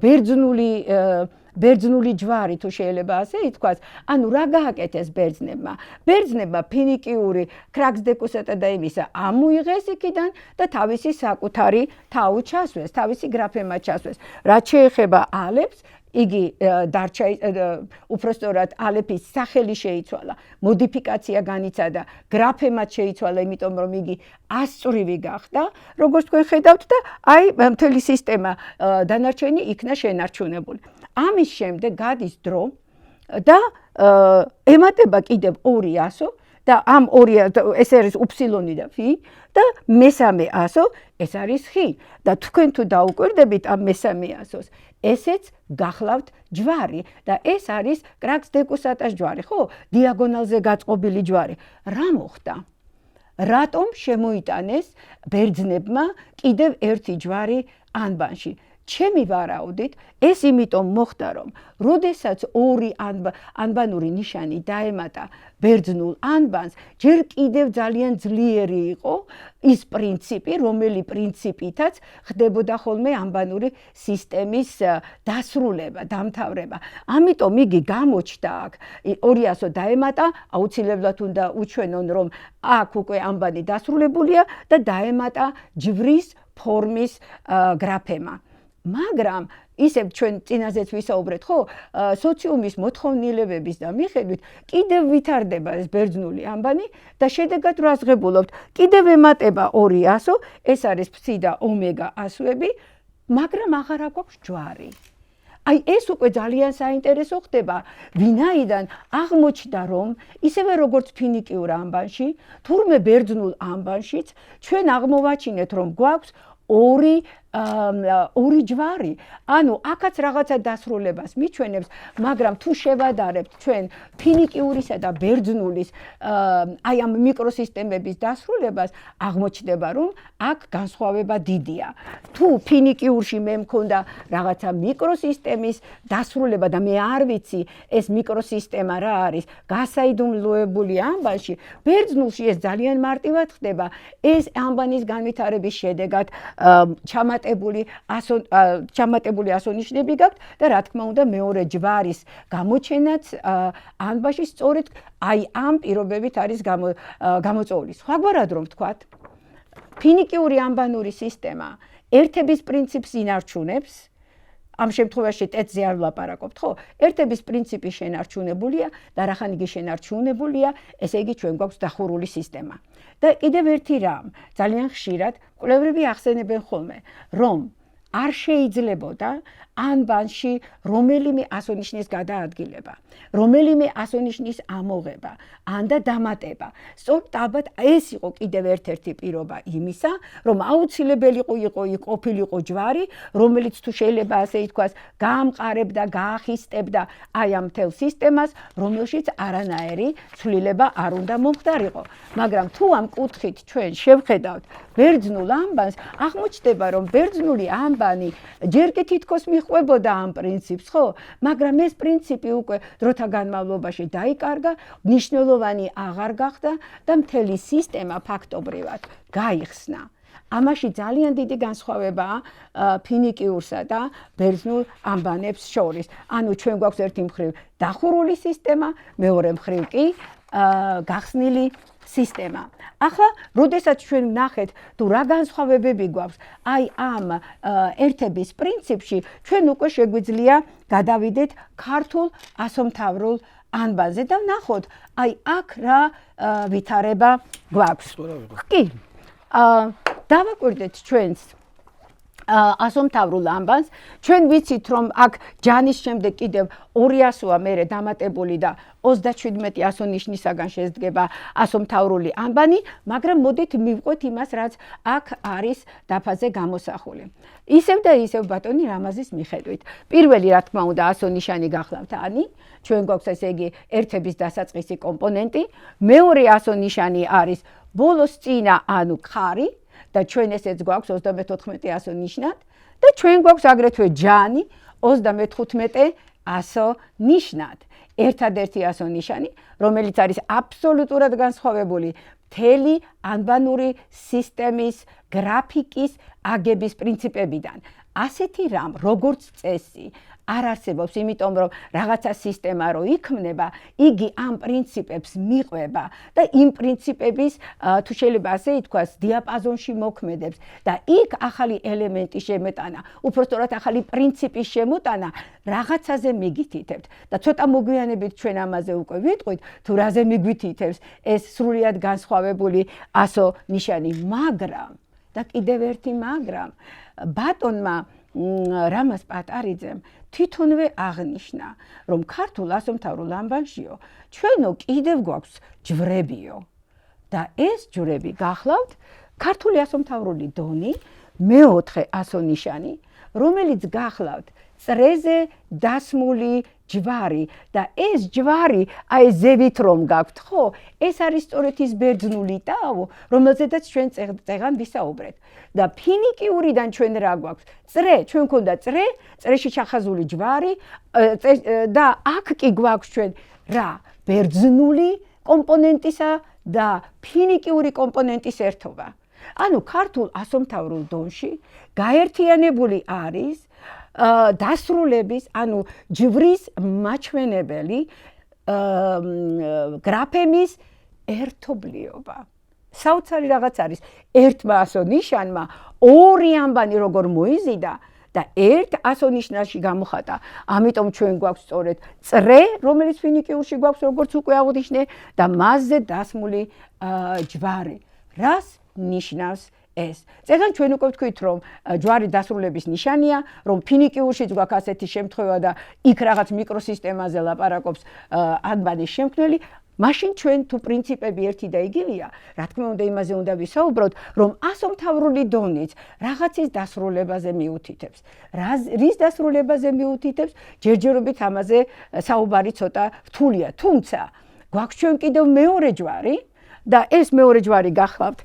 ბერძნული ჯვარი, თუ შეიძლება ასე ითქვას. ანუ რა გააკეთეს ბერძნებმა? ბერძნებმა ფინიკიური კრაქს დეკუსატა და იმისა ამოიღეს იქიდან და თავისი საკუთარი თავი ჩასვეს, თავისი გრაფემა ჩასვეს. რაც შეეხება ალებს, იგი დარჩა უпростоრად ალეფის სახელი შეიცვალა, მოდიფიკაცია განიცადა, გრაფემაც შეიცვალა, იმიტომ რომ იგი ასწვრივი გახდა, როგორც თქვენ ხედავთ და აი მთელი სისტემა დანარჩენი იქნა შენარჩუნებული. ამის შემდეგ გადის დრო და ემატება კიდევ 200 და ამ 200 ეს არის უპსილონი და ფი და მესამე 100 ეს არის ხი და თქვენ თუ დაუკვირდებით ამ მესამე 100-ს ესეც გახლავთ ჯვარი და ეს არის კრაკს-დეკუსატას ჯვარი, ხო? დიაგონალზე გაწყობილი ჯვარი. რა მოხდა? რატომ შემოიტანეს ბერძნებმა კიდევ ერთი ჯვარი ანბანში? ჩემი ვარაუდით, ეს იმიტომ მოხდა, რომ როდესაც ორი ანბანური ნიშანი დაემატა ბერძნულ ანბანს, ჯერ კიდევ ძალიან ძლიერი იყო ის პრინციპი, რომელი პრინციპითაც ხდებოდა ხოლმე ანბანური სისტემის დასრულება, დამთავრება. ამიტომ იგი გამოჩნდა აქ 200 დაემატა, აუცილებლად უნდა უჩვენონ, რომ აქ უკვე ანბანი დასრულებულია და დაემატა ჯვრის ფორმის გრაფემა. მაგრამ ისევ ჩვენ წინაზეც ვისაუბრეთ, ხო, სოციუმის მოთხოვნილებების და მიხედვით კიდევ ვითარდება ეს ბერძნული ანბანი და შედეგად რა ღებულობთ? კიდევ ემატება 200, ეს არის ფსი და ომეგა ასოები, მაგრამ აღარ აქვს ჯვარი. აი ეს უკვე ძალიან საინტერესო ხდება, ვინაიდან აღმოჩნდა, რომ ისევე როგორც ფინიკიურ ანბანში, თურმე ბერძნულ ანბანშიც ჩვენ აღმოვაჩინეთ, რომ გვაქვს ორი ჯვარი. ანუ აქაც რაღაცა დასრულებას მიჩვენებს, მაგრამ თუ შევადარებთ ჩვენ ფინიკიურისა და ბერძნულის აი ამ მიკროსისტემების დასრულებას, აღმოჩნდება, რომ აქ განსხვავება დიდია. თუ ფინიკიურში მე მქონდა რაღაცა მიკროსისტემის დასრულება და მე არ ვიცი ეს მიკროსისტემა რა არის, გასაიდუმლოებული ანბანში, ბერძნულში ეს ძალიან მარტივად ხდება. ეს ანბანის განვითარების შედეგად ჩამატებული ასონიშნები გაქვთ და რა თქმა უნდა მეორე ჯვარის გამოჩენაც ანბაში სწორედ აი ამ პირობებით არის გამოწვეული. სხვაგვარად რომ ვთქვათ, ფინიკიური ანბანური სისტემა ერთების პრინციპს ინარჩუნებს, ამ შემთხვევაში ტეტზე არ ვლაპარაკობთ, ხო? ერთების პრინციპი შენარჩუნებულია და რახან იგი შენარჩუნებულია, ესე იგი ჩვენ გვაქვს დახურული სისტემა. და კიდევ ერთი რამ, ძალიან ხშირად კვლევრები ახსენებენ ხოლმე, რომ არ შეიძლებოდა ანბანში რომელიმე ასონიშნის გადაადგილება, რომელიმე ასონიშნის ამოღება, ან და დამატება. სწორედ ალბათ ეს იყო კიდევ ერთ-ერთი პირობა იმისა, რომ აუცილებელი იყო ყოფილიყო ჯვარი, რომელიც თუ შეიძლება ასე ითქვას, გაამყარებდა, გაახისტებდა აი ამ მთელ სისტემას, რომელშიც არანაირი ცვლილება არ უნდა მომხდარიყო. მაგრამ თუ ამ კუთხით ჩვენ შევხედავთ ბერძნულ ანბანს, აღმოჩნდება, რომ ბერძნული ანბანი ჯერ კი თითქოს მიყვებოდა ამ პრინციპს, ხო? მაგრამ ეს პრინციპი უკვე დროთა განმავლობაში დაიკარგა, მნიშვნელოვანი აღარ გახდა და მთელი სისტემა ფაქტობრივად გაიხსნა. ამაში ძალიან დიდი განსხვავებაა ფინიკიურსა და ბერძნულ ანბანებს შორის. ანუ ჩვენ გვაქვს ერთი მხრივ დახურული სისტემა, მეორე მხრივ კი გახსნილი სისტემა. ახლა, როდესაც ჩვენ ვნახეთ, თუ რა განსხვავებები გვაქვს აი ამ ერთების პრინციპში, ჩვენ უკვე შეგვიძლია გადავიდეთ ქართულ ასომთავრულ ანბანზე და ვნახოთ, აი აქ რა ვითარება გვაქვს. კი. დავაკვირდეთ ჩვენს ასომთავრულ ანბანს. ჩვენ ვიცით, რომ აქ ჯანის შემდეგ კიდევ 200-ა მერე დამატებული და 37 ასონიშნისაგან შედგება ასომთავრული ანბანი, მაგრამ მოდით მივყვეთ იმას, რაც აქ არის დაფაზე გამოსახული. ისევ და ისევ ბატონი რამაზის მიხედვით. პირველი, რა თქმა უნდა, ასონიშანი გახლავთ ანი, ჩვენ გვაქვს ესე იგი ერთების დასაწყისი კომპონენტი, მეორე ასონიშანი არის ბოლოს წინა ანუ ქარი და ჩვენ ესეც გვაქვს 34 ასონიშნად და ჩვენ გვაქვს აგრეთვე ჯანი 35 ასონიშნად. ერთადერთი ასონიშანი, რომელიც არის აბსოლუტურად განსხვავებული მთელი ანბანური სისტემის გრაფიკის აგების პრინციპებიდან. ასეთი რამ როგორც წესი არ არსებობს, იმიტომ რომ რაღაცა სისტემა რო იქმნება, იგი ამ პრინციპებს მიყვება და იმ პრინციპების თუ შეიძლება ასე ითქვას, დიაპაზონში მოქმედებს და იქ ახალი ელემენტი შემეტანა, უпростоრად ახალი პრინციპის შემოტანა რაღაცაზე მიგითითებთ და ცოტა მოგვიანებით ჩვენ ამაზე უკვე ვიტყვით, თუ რაზე მიგვითითებს ეს სრულიად განსხვავებული ასო ნიშანი, მაგრამ და კიდევ ერთი მაგრამ ბატონმა რამაზ პატარიძემ თვითონვე აღნიშნა, რომ ქართულ ასომთავრულ ამბანშიო ჩვენო კიდევ გვაქვს ჯვრებიო და ეს ჯვრები გახლავთ ქართული ასომთავრული დონი, მეოთხე ასონიშანი, რომელიც გახლავთ წრეზე დასმული ჯვარი და ეს ჯვარი აი ზევით რომ გაქვთ, ხო? ეს არის სწორედ ის ბერძნული ტაო, რომელზედაც ჩვენ წეგან ვისაუბრეთ. და ფინიკიურიდან ჩვენ რა გვაქვს? წრე, ჩვენ გვქონდა წრე, წრეში ჩახაზული ჯვარი და აქ კი გვაქვს ჩვენ რა? ბერძნული კომპონენტისა და ფინიკიური კომპონენტის ერთობა. ანუ ქართულ ასომთავრულ დონში გაერთიანებული არის დასრულების, ანუ ჯვრის მაჩვენებელი გრაფემის ერთობლიობა. საოცარი რაღაც არის ერთმა ასონიშანმა ორი ამბანი როგორ მოიზიდა და ერთ ასონიშნაში გამოხატა. ამიტომ ჩვენ გვაქვს სწორედ წრე, რომელიც ფინიკიურში გვაქვს, როგორც უკვე აღნიშნე და მასზე დასმული ჯვარი. რას ნიშნავს ეს? წეგან ჩვენ უკვე ვთქვით, რომ ჯვარი დასრულების ნიშანია, რომ ფინიკიურშიც გვაქვს ასეთი შემთხვევა და იქ რაღაც მიკროსისტემაზე ლაპარაკობს ანბანის შემქმნელი. მაშინ ჩვენ თუ პრინციპები ერთი და იგივეა, რა თქმა უნდა იმაზე უნდა ვისაუბროთ, რომ ასომთავრული დონიც რაღაცის დასრულებაზე მიუთითებს. რის დასრულებაზე მიუთითებს? ჯერჯერობით ამაზე საუბარი ცოტა რთულია. თუმცა გვაქვს ჩვენ კიდევ მეორე ჯვარი და ეს მეორე ჯვარი გახლავთ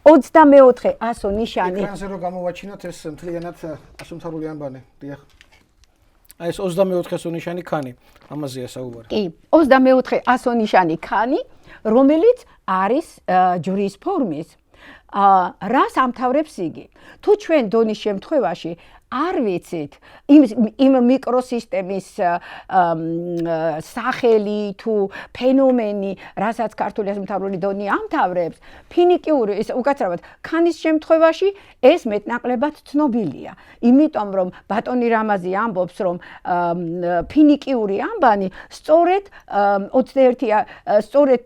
24 ასონიშანი. ეკრანზე რო გამოვაჩინოთ ეს მთლიანად ასომთავრული ანბანი. დიახ. ეს 24 ასონიშანი ქანი, ამაზეა საუბარი. კი, 24 ასონიშანი ქანი, რომელიც არის ჯვრის ფორმის. რას ამთავრებს იგი? თუ ჩვენ დონის შემთხვევაში არ ვიცით იმ მიკროსისტემის სახელი თუ ფენომენი, რასაც ქართული ასომთავრული დონი ამთავრებს, ფინიკიური, უკაცრავად, ქანის შემთხვევაში ეს მეტნაკლებად ცნობილია. იმიტომ რომ ბატონი რამაზი ამბობს, რომ ფინიკიური ამბანი სწორედ 21 სწორედ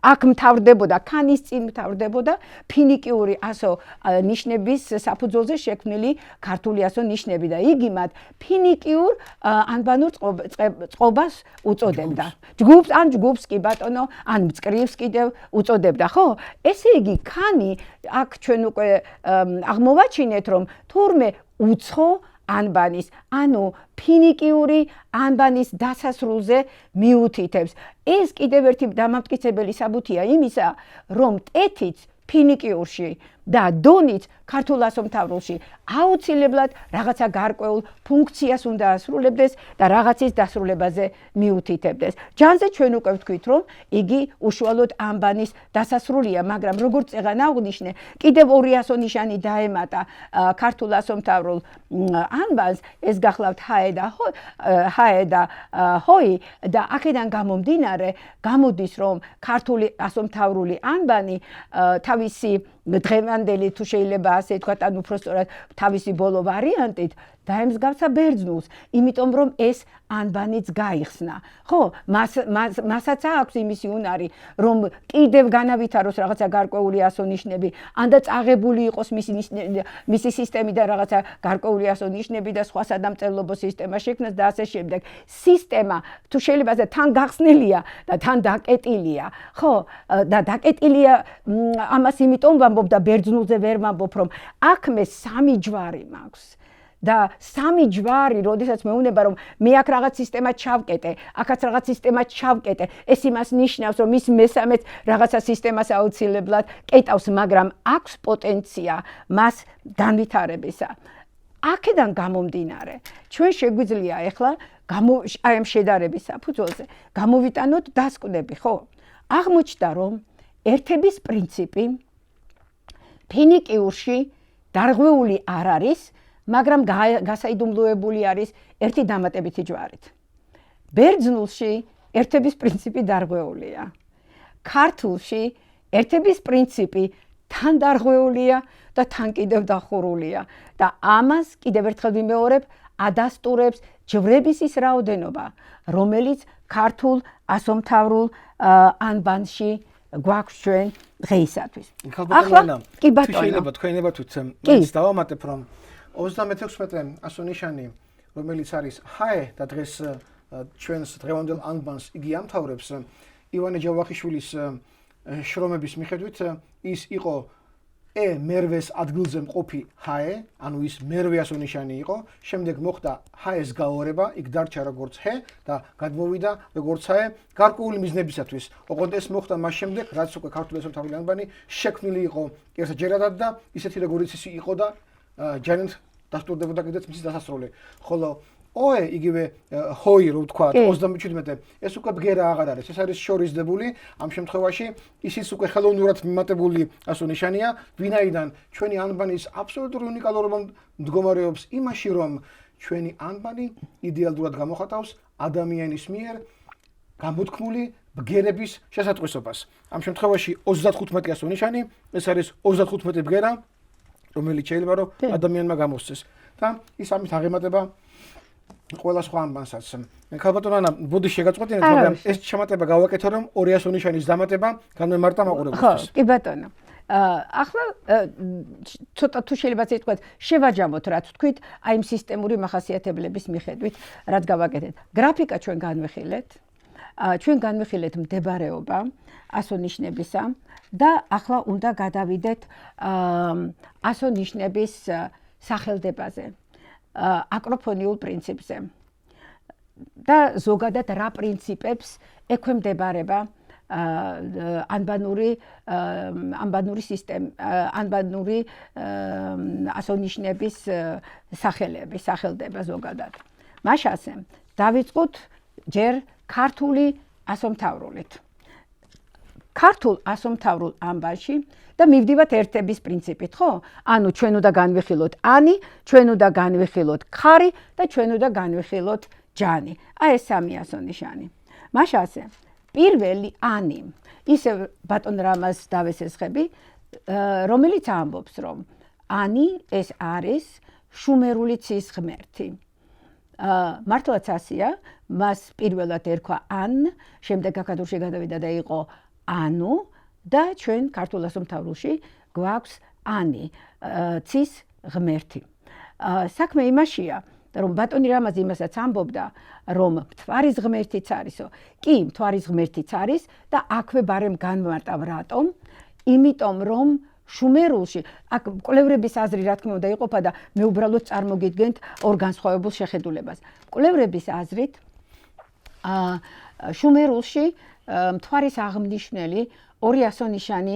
აქ მთავრდებოდა, ქანის წინ მთავრდებოდა ფინიკიური ასო ნიშნების საფუძველზე შექმნილი ქართული ასონიშნები და იგი მათ ფინიკიურ ანბანურ წყობას უწოდებდა. ჯგუფს ან ჯგუფს კი ბატონო, ან მწკრივს კიდევ უწოდებდა, ხო? ესე იგი ქანი აქ ჩვენ უკვე აღმოვაჩინეთ, რომ თურმე უცხო ანბანის, ანუ ფინიკიური ანბანის დასასრულზე მიუთითებს. ეს კიდევ ერთი დამამტკიცებელი საბუთია იმისა, რომ ტეთიც ფინიკიურში და დონიც ქართულ ასომთავრულში აუცილებლად რაღაცა გარკვეულ ფუნქციას უნდა ასრულებდეს და რაღაცის დასრულებაზე მიუთითებდეს. ჯანზე ჩვენ უკვე ვთქვით, რომ იგი უშუალოდ ანბანის დასასრულია, მაგრამ როგორც წეგან აღნიშნე, კიდევ ორი ასონიშანი დაემატა ქართულ ასომთავრულ ანბანს, ეს გახლავთ ჰაე და ჰოი და აქედან გამომდინარე გამოდის, რომ ქართული ასომთავრული ანბანი თავისი დღევანდელი თუ შეიძლება ასე ვთქვათ, ან უпростоრად თავისი ბოლო ვარიანტით დაემსგავსა ბერძნულს, იმიტომ რომ ეს ანბანიც გაიხსნა. ხო, მასაც აქვს იმისი უნარი, რომ კიდევ განავითაროს რაღაცა გარკვეული ასონიშნები, ან და წაღებული იყოს მისი სისტემი და რაღაცა გარკვეული ასონიშნები და სხვა სადამწერლობო სისტემა შექმნას და ასე შემდეგ. სისტემა თუ შეიძლება თან გახსნილია და თან დაკეტილია. ხო, და დაკეტილია ამას იმიტომ ვამბობ და ბერძნულზე ვერ ვამბობ, რომ აქ მე სამი ჯვარი მაქვს. და სამი ჯვარი, როდესაც მეუნება, რომ მე აქ რაღაც სისტემა ჩავკეტე, აქაც რაღაც სისტემა ჩავკეტე, ეს იმას ნიშნავს, რომ ის მესამეც რაღაცა სისტემას აუცილებლად კეტავს, მაგრამ აქვს პოტენცია მას განვითარებისა. აქედან გამომდინარე, ჩვენ შეგვიძლია ახლა აი ამ შედარების საფუძველზე გამოვიტანოთ დასკვნები, ხო? აღმოჩნდა, რომ ერთების პრინციპი ფინიკიურში დარღვეული არ არის, მაგრამ გასაიდუმლოებული არის ერთი დამატებითი ჯვარით. ბერძნულში ერთების პრინციპი დარღვეულია. ქართულში ერთების პრინციპი თან დარღვეულია და თან კიდევ დახურულია და ამას კიდევ ერთხელ ვიმეორებ, ადასტურებს ჯვრების ის რაოდენობა, რომელიც ქართულ ასომთავრულ ანბანში გვაქვს ჩვენ დღეისათვის. ახლა კი ბატონო. შეიძლება თქვენებათვით მეც დავამატებ, რომ 36 ასონიშანი, რომელიც არის ჰაე და დღეს ჩვენს დღევანდელ ანბანს იგი ამთავრებს, ივანე ჯავახიშვილის შრომების მიხედვით ის იყო მერვეს ადგილზე მყოფი ჰაე, ანუ ის მერვე ასონიშანი იყო, შემდეგ მოხდა ჰაეს გაორება, იქ დარჩა როგორც ჰე და გადმოვიდა როგორც ჰაე გარკვეული მიზნებისათვის. ოღონდ ეს მოხდა მას შემდეგ, რაც უკვე ქართული ასომთავრული ანბანი შექმნილი იყო ერთჯერადად და ისეთი როგორც ის იყო და ჯანმრთელად დასტურდებოდა კიდეც მისი დასასრული. ხოლო ოე იგივე ჰოი რო ვთქვა 37 ეს უკვე ბგერა აღარ არის, ეს არის შორისდებული, ამ შემთხვევაში ისიც უკვე ხელოვნურად მიმატებული ასონიშანია, ვინაიდან ჩვენი ანბანის აბსოლუტური უნიკალურობა მდგომარეობს იმაში, რომ ჩვენი ანბანი იდეალურად გამოხატავს ადამიანის მიერ გამოთქმული ბგერების შესატყვისობას. ამ შემთხვევაში 35 ასონიშანი, ეს არის 35 ბგერა, რომელიც შეიძლება რომ ადამიანმა გამოსცეს და ის ამით აღემატება ყველა სხვა ანბანსაც. ქალბატონო ანა, ბუდი შეგაწყვეტინეთ, მაგრამ ეს შემატება გავაკეთო, რომ 200 ნიშანის დამატება განმემართა მაყურებელს. ხო, კი ბატონო. ახლა ცოტა თუ შეიძლება თქვათ, შევაჯამოთ რაც თქვით, აი იმ სისტემური მახასიათებლების მიხედვით, რაც გავაკეთეთ. გრაფიკა ჩვენ განვიხილეთ. ჩვენ განვიხილეთ მდებარეობა ასონიშნებისა და ახლა უნდა გადავიდეთ ასონიშნების სახელდებაზე. აკროფონიულ პრინციპზე. და ზოგადად რა პრინციპებს ექვემდებარება ანბანური ასონიშნების სახელდება ზოგადად. მაშასე დავიწყოთ ჯერ ქართული ასომთავრულით. ქართულ ასომთავრულ ანბანში და მივდივართ ერთების პრინციპით, ხო? ანუ ჩვენ უნდა განვიხილოთ ანი, ჩვენ უნდა განვიხილოთ ხარი და ჩვენ უნდა განვიხილოთ ჯანი. აი ეს სამი ასონიშანი. მაშასე პირველი ანი, ისე ბატონ რამაზ დავესესხები, რომელიც ამბობს, რომ ანი ეს არის შუმერული ცის ღმერთი. მართლაც ასია, მას პირველად ერქვა ან, შემდეგ აქადურში გადავიდა და იყო ანუ და ჩვენ ქართულ ასომთავრულში გვაქვს ანი, ცის ღმერთი. საქმე იმაშია, რომ ბატონი რამაზი იმასაც ამბობდა, რომ მთვარის ღმერთიც არისო. კი, მთვარის ღმერთიც არის და აქვე ბარემ განმარტავ რატომ? იმიტომ რომ შუმერულში, აქ კვლევრების აზრი რა თქმა უნდა იყოფა და მე უბრალოდ წარმოგიდგენთ ორ განსხვავებულ შეხედულებას. კვლევრების აზრით შუმერულში მთვარის აღმნიშვნელი ორი ასონიშანი,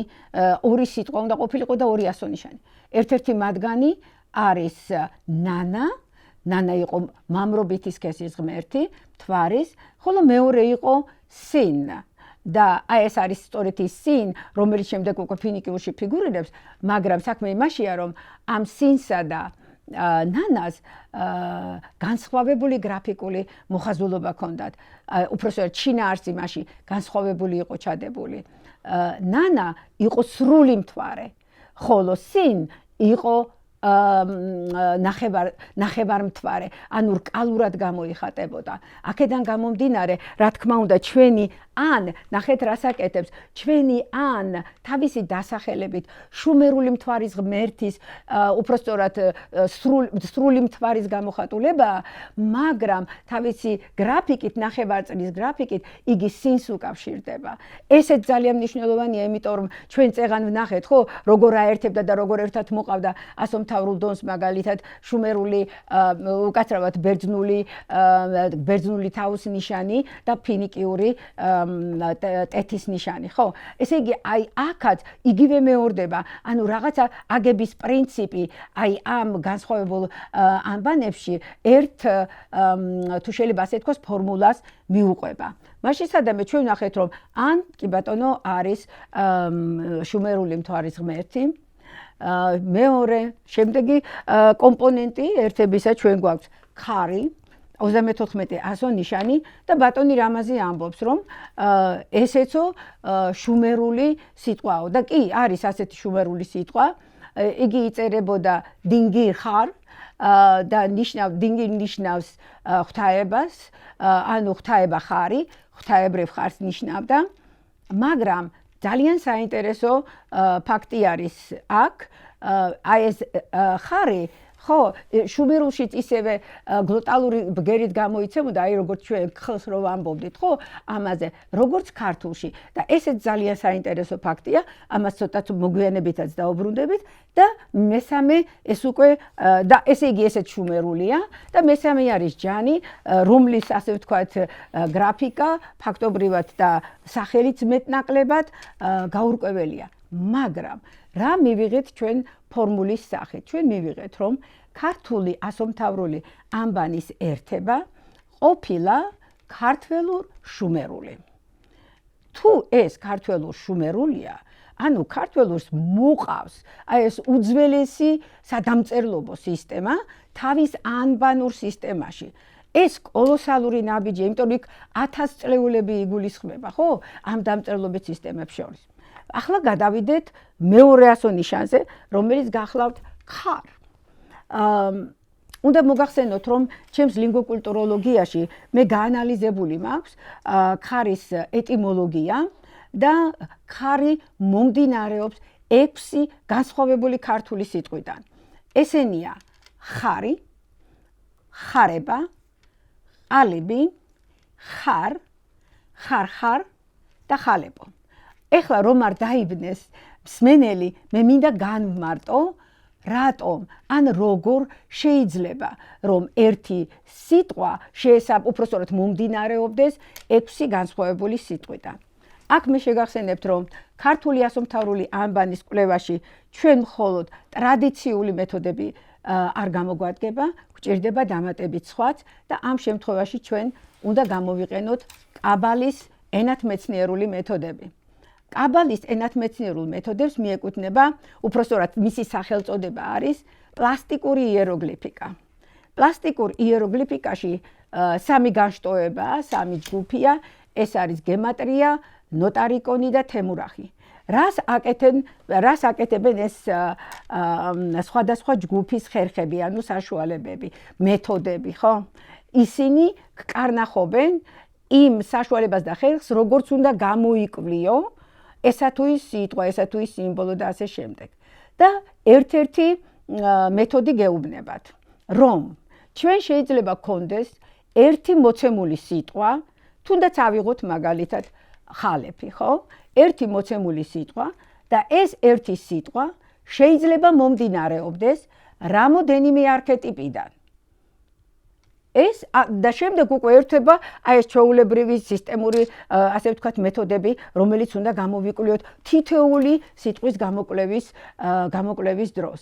ორი სიტყვა უნდა ყოფილიყო და ორი ასონიშანი. ერთ-ერთი მათგანი არის ნანა, ნანა იყო მამრობითი სქესის ღმერთი, მთვარის, ხოლო მეორე იყო სინ. და აი ეს არის სწორედ ის სინ, რომელიც შემდეგ უკვე ფინიკიურში ფიგურირებს, მაგრამ საქმე იმაშია, რომ ამ სინსა და ნანას განსხვავებული გრაფიკული მოხაზულობა ჰქონდათ. უпростоრად შინაარსი მასში განსხვავებული იყო ჩადებული. ნანა იყო სრული მთვარე, ხოლო სინ იყო ნახევარ მთვარე, ანუ რკალურად გამოიხატებოდა. აქედან გამომდინარე, რა თქმა უნდა, ჩვენი ან ნახეთ რას აკეთებს, ჩვენი ან თავისი დასახელებით შუმერული მთვარის ღმერთის, უпростоრად სრული მთვარის გამოხატულებაა, მაგრამ თავისი გრაფიკით, ნახევარწრის გრაფიკით იგი სინს უკავშირდება. ესეც ძალიან მნიშვნელოვანია, იმიტომ რომ ჩვენ წეღან ვნახეთ, ხო, როგორ აერთებდა და როგორ ერთად მოყავდა ასომთავრულ დონს, მაგალითად შუმერული, უკაცრავად ბერძნული თაუს ნიშანი და ფინიკიური ტეთის ნიშანი, ხო? ესე იგი, აი აქაც იგივე მეორდება, ანუ რაღაცა აგების პრინციპი, აი ამ განსხვავებულ ანბანებში ერთ თუ შეიძლება ასე თქვას, ფორმულას მიუყვება. მაშინ სადამე ჩვენ ვნახეთ, რომ ან კი ბატონო არის შუმერული მთვარის ღმერთი, მეორე, შემდეგი კომპონენტი ერთებისა ჩვენ გვაქვს ხარი 34 ასო-ნიშანი და ბატონი რამაზი ამბობს, რომ ესეცო შუმერული სიტყვაო და კი არის ასეთი შუმერული სიტყვა. იგი იწერებოდა დინგირ ხარ და დინგი ნიშნავს ღვთაებას, ანუ ღვთაება ხარი, ღვთაებრევ ხარს ნიშნავდა, მაგრამ ძალიან საინტერესო ფაქტი არის აქ, აი ეს ხარი ხო, შუმერულშიც ისევე გლოტალური ბგერით გამოიცემოდა, აი როგორც ჩვენ ხილს რო ვამბობდით, ხო, ამაზე, როგორც ქართულში და ესეც ძალიან საინტერესო ფაქტია, ამას ცოტა მოგვიანებითაც დაუბრუნდებით და მესამე ეს უკვე და ესე იგი ესეც შუმერულია და მესამე არის ჯანი, რომლის ასე ვთქვათ გრაფიკა ფაქტობრივად და სახელიც მეტნაკლებად გაურკვეველია, მაგრამ რა მივიღეთ ჩვენ ფორმულის სახით? ჩვენ მივიღეთ, რომ ქართული ასომთავრული ანბანის ერთება ყოფილა ქართველურ შუმერული. თუ ეს ქართველურ შუმერულია, ანუ ქართველურს მოყავს აი ეს უძველესი სადამწერლობო სისტემა თავის ანბანურ სისტემაში. ეს კოლოსალური ნაბიჯია, იმიტომ რომ იქ 1000 წლეულები იგულისხმება, ხო, ამ დამწერლობით სისტემებს შორის. ახლა გადავიდეთ მეორე ასო-ნიშანზე, რომელიც გახლავთ ხარ. უნდა მოგახსენოთ, რომ ჩემს ლინგვოკულტუროლოგიაში მე გაანალიზებული მაქვს ხარის ეტიმოლოგია და ხარი მომდინარეობს 6 განსხვავებული ქართული სიტყვიდან. ესენია ხარი, ხარება, ყალიბი, ხარ, ხარხარ და ხალებო. ეხლა რომ არ დაიბნეს მსმენელი, მე მინდა განვმარტო, რატომ ან როგორ შეიძლება რომ ერთი სიტყვა უпростоრად მომდინარეობდეს 6 განსხვავებული სიტყვიდან. აქ მე შეგახსენებთ, რომ ქართული ასომთავრული ანბანის კვლევაში ჩვენ მხოლოდ ტრადიციული მეთოდები არ გამოგვადგება, გვჭირდება დამატებით სხვაც და ამ შემთხვევაში ჩვენ უნდა გამოვიყენოთ კაბალის ენათმეცნიერული მეთოდები. კაბალის ენათმეცნიერულ მეთოდებს მიეკუთვნება, უпростоრად მისი სახელწოდება არის პლასტიკური იეროგლიფიკა. პლასტიკურ იეროგლიფიკაში 3 განშტოებაა, 3 ჯგუფია, ეს არის გემატრია, ნოტარიკონი და თემურახი. რას აკეთებენ ეს სხვადასხვა ჯგუფის ხერხები, ანუ საშუალებები, მეთოდები, ხო? ისინი კარნახობენ იმ საშუალებას და ხერხს, როგორც უნდა გამოიკვლიო ესა თუ ის სიტყვა, ესა თუ ის სიმბოლო და ასე შემდეგ. და ერთ-ერთი მეთოდი გეუბნებათ, რომ ჩვენ შეიძლება გქონდეს ერთი მოცემული სიტყვა, თუნდაც ავიღოთ მაგალითად ხალეფი, ხო? ერთი მოცემული სიტყვა და ეს ერთი სიტყვა შეიძლება მომდინარეობდეს რამოდენიმე არქეტიპიდან. ეს და შემდეგ უკვე ერთება აი ეს ჩვეულებრივი სისტემური ასე ვთქვათ მეთოდები, რომელიც უნდა გამოვიკვლიოთ თითოეული სიტყვის გამოკვლევის დროს.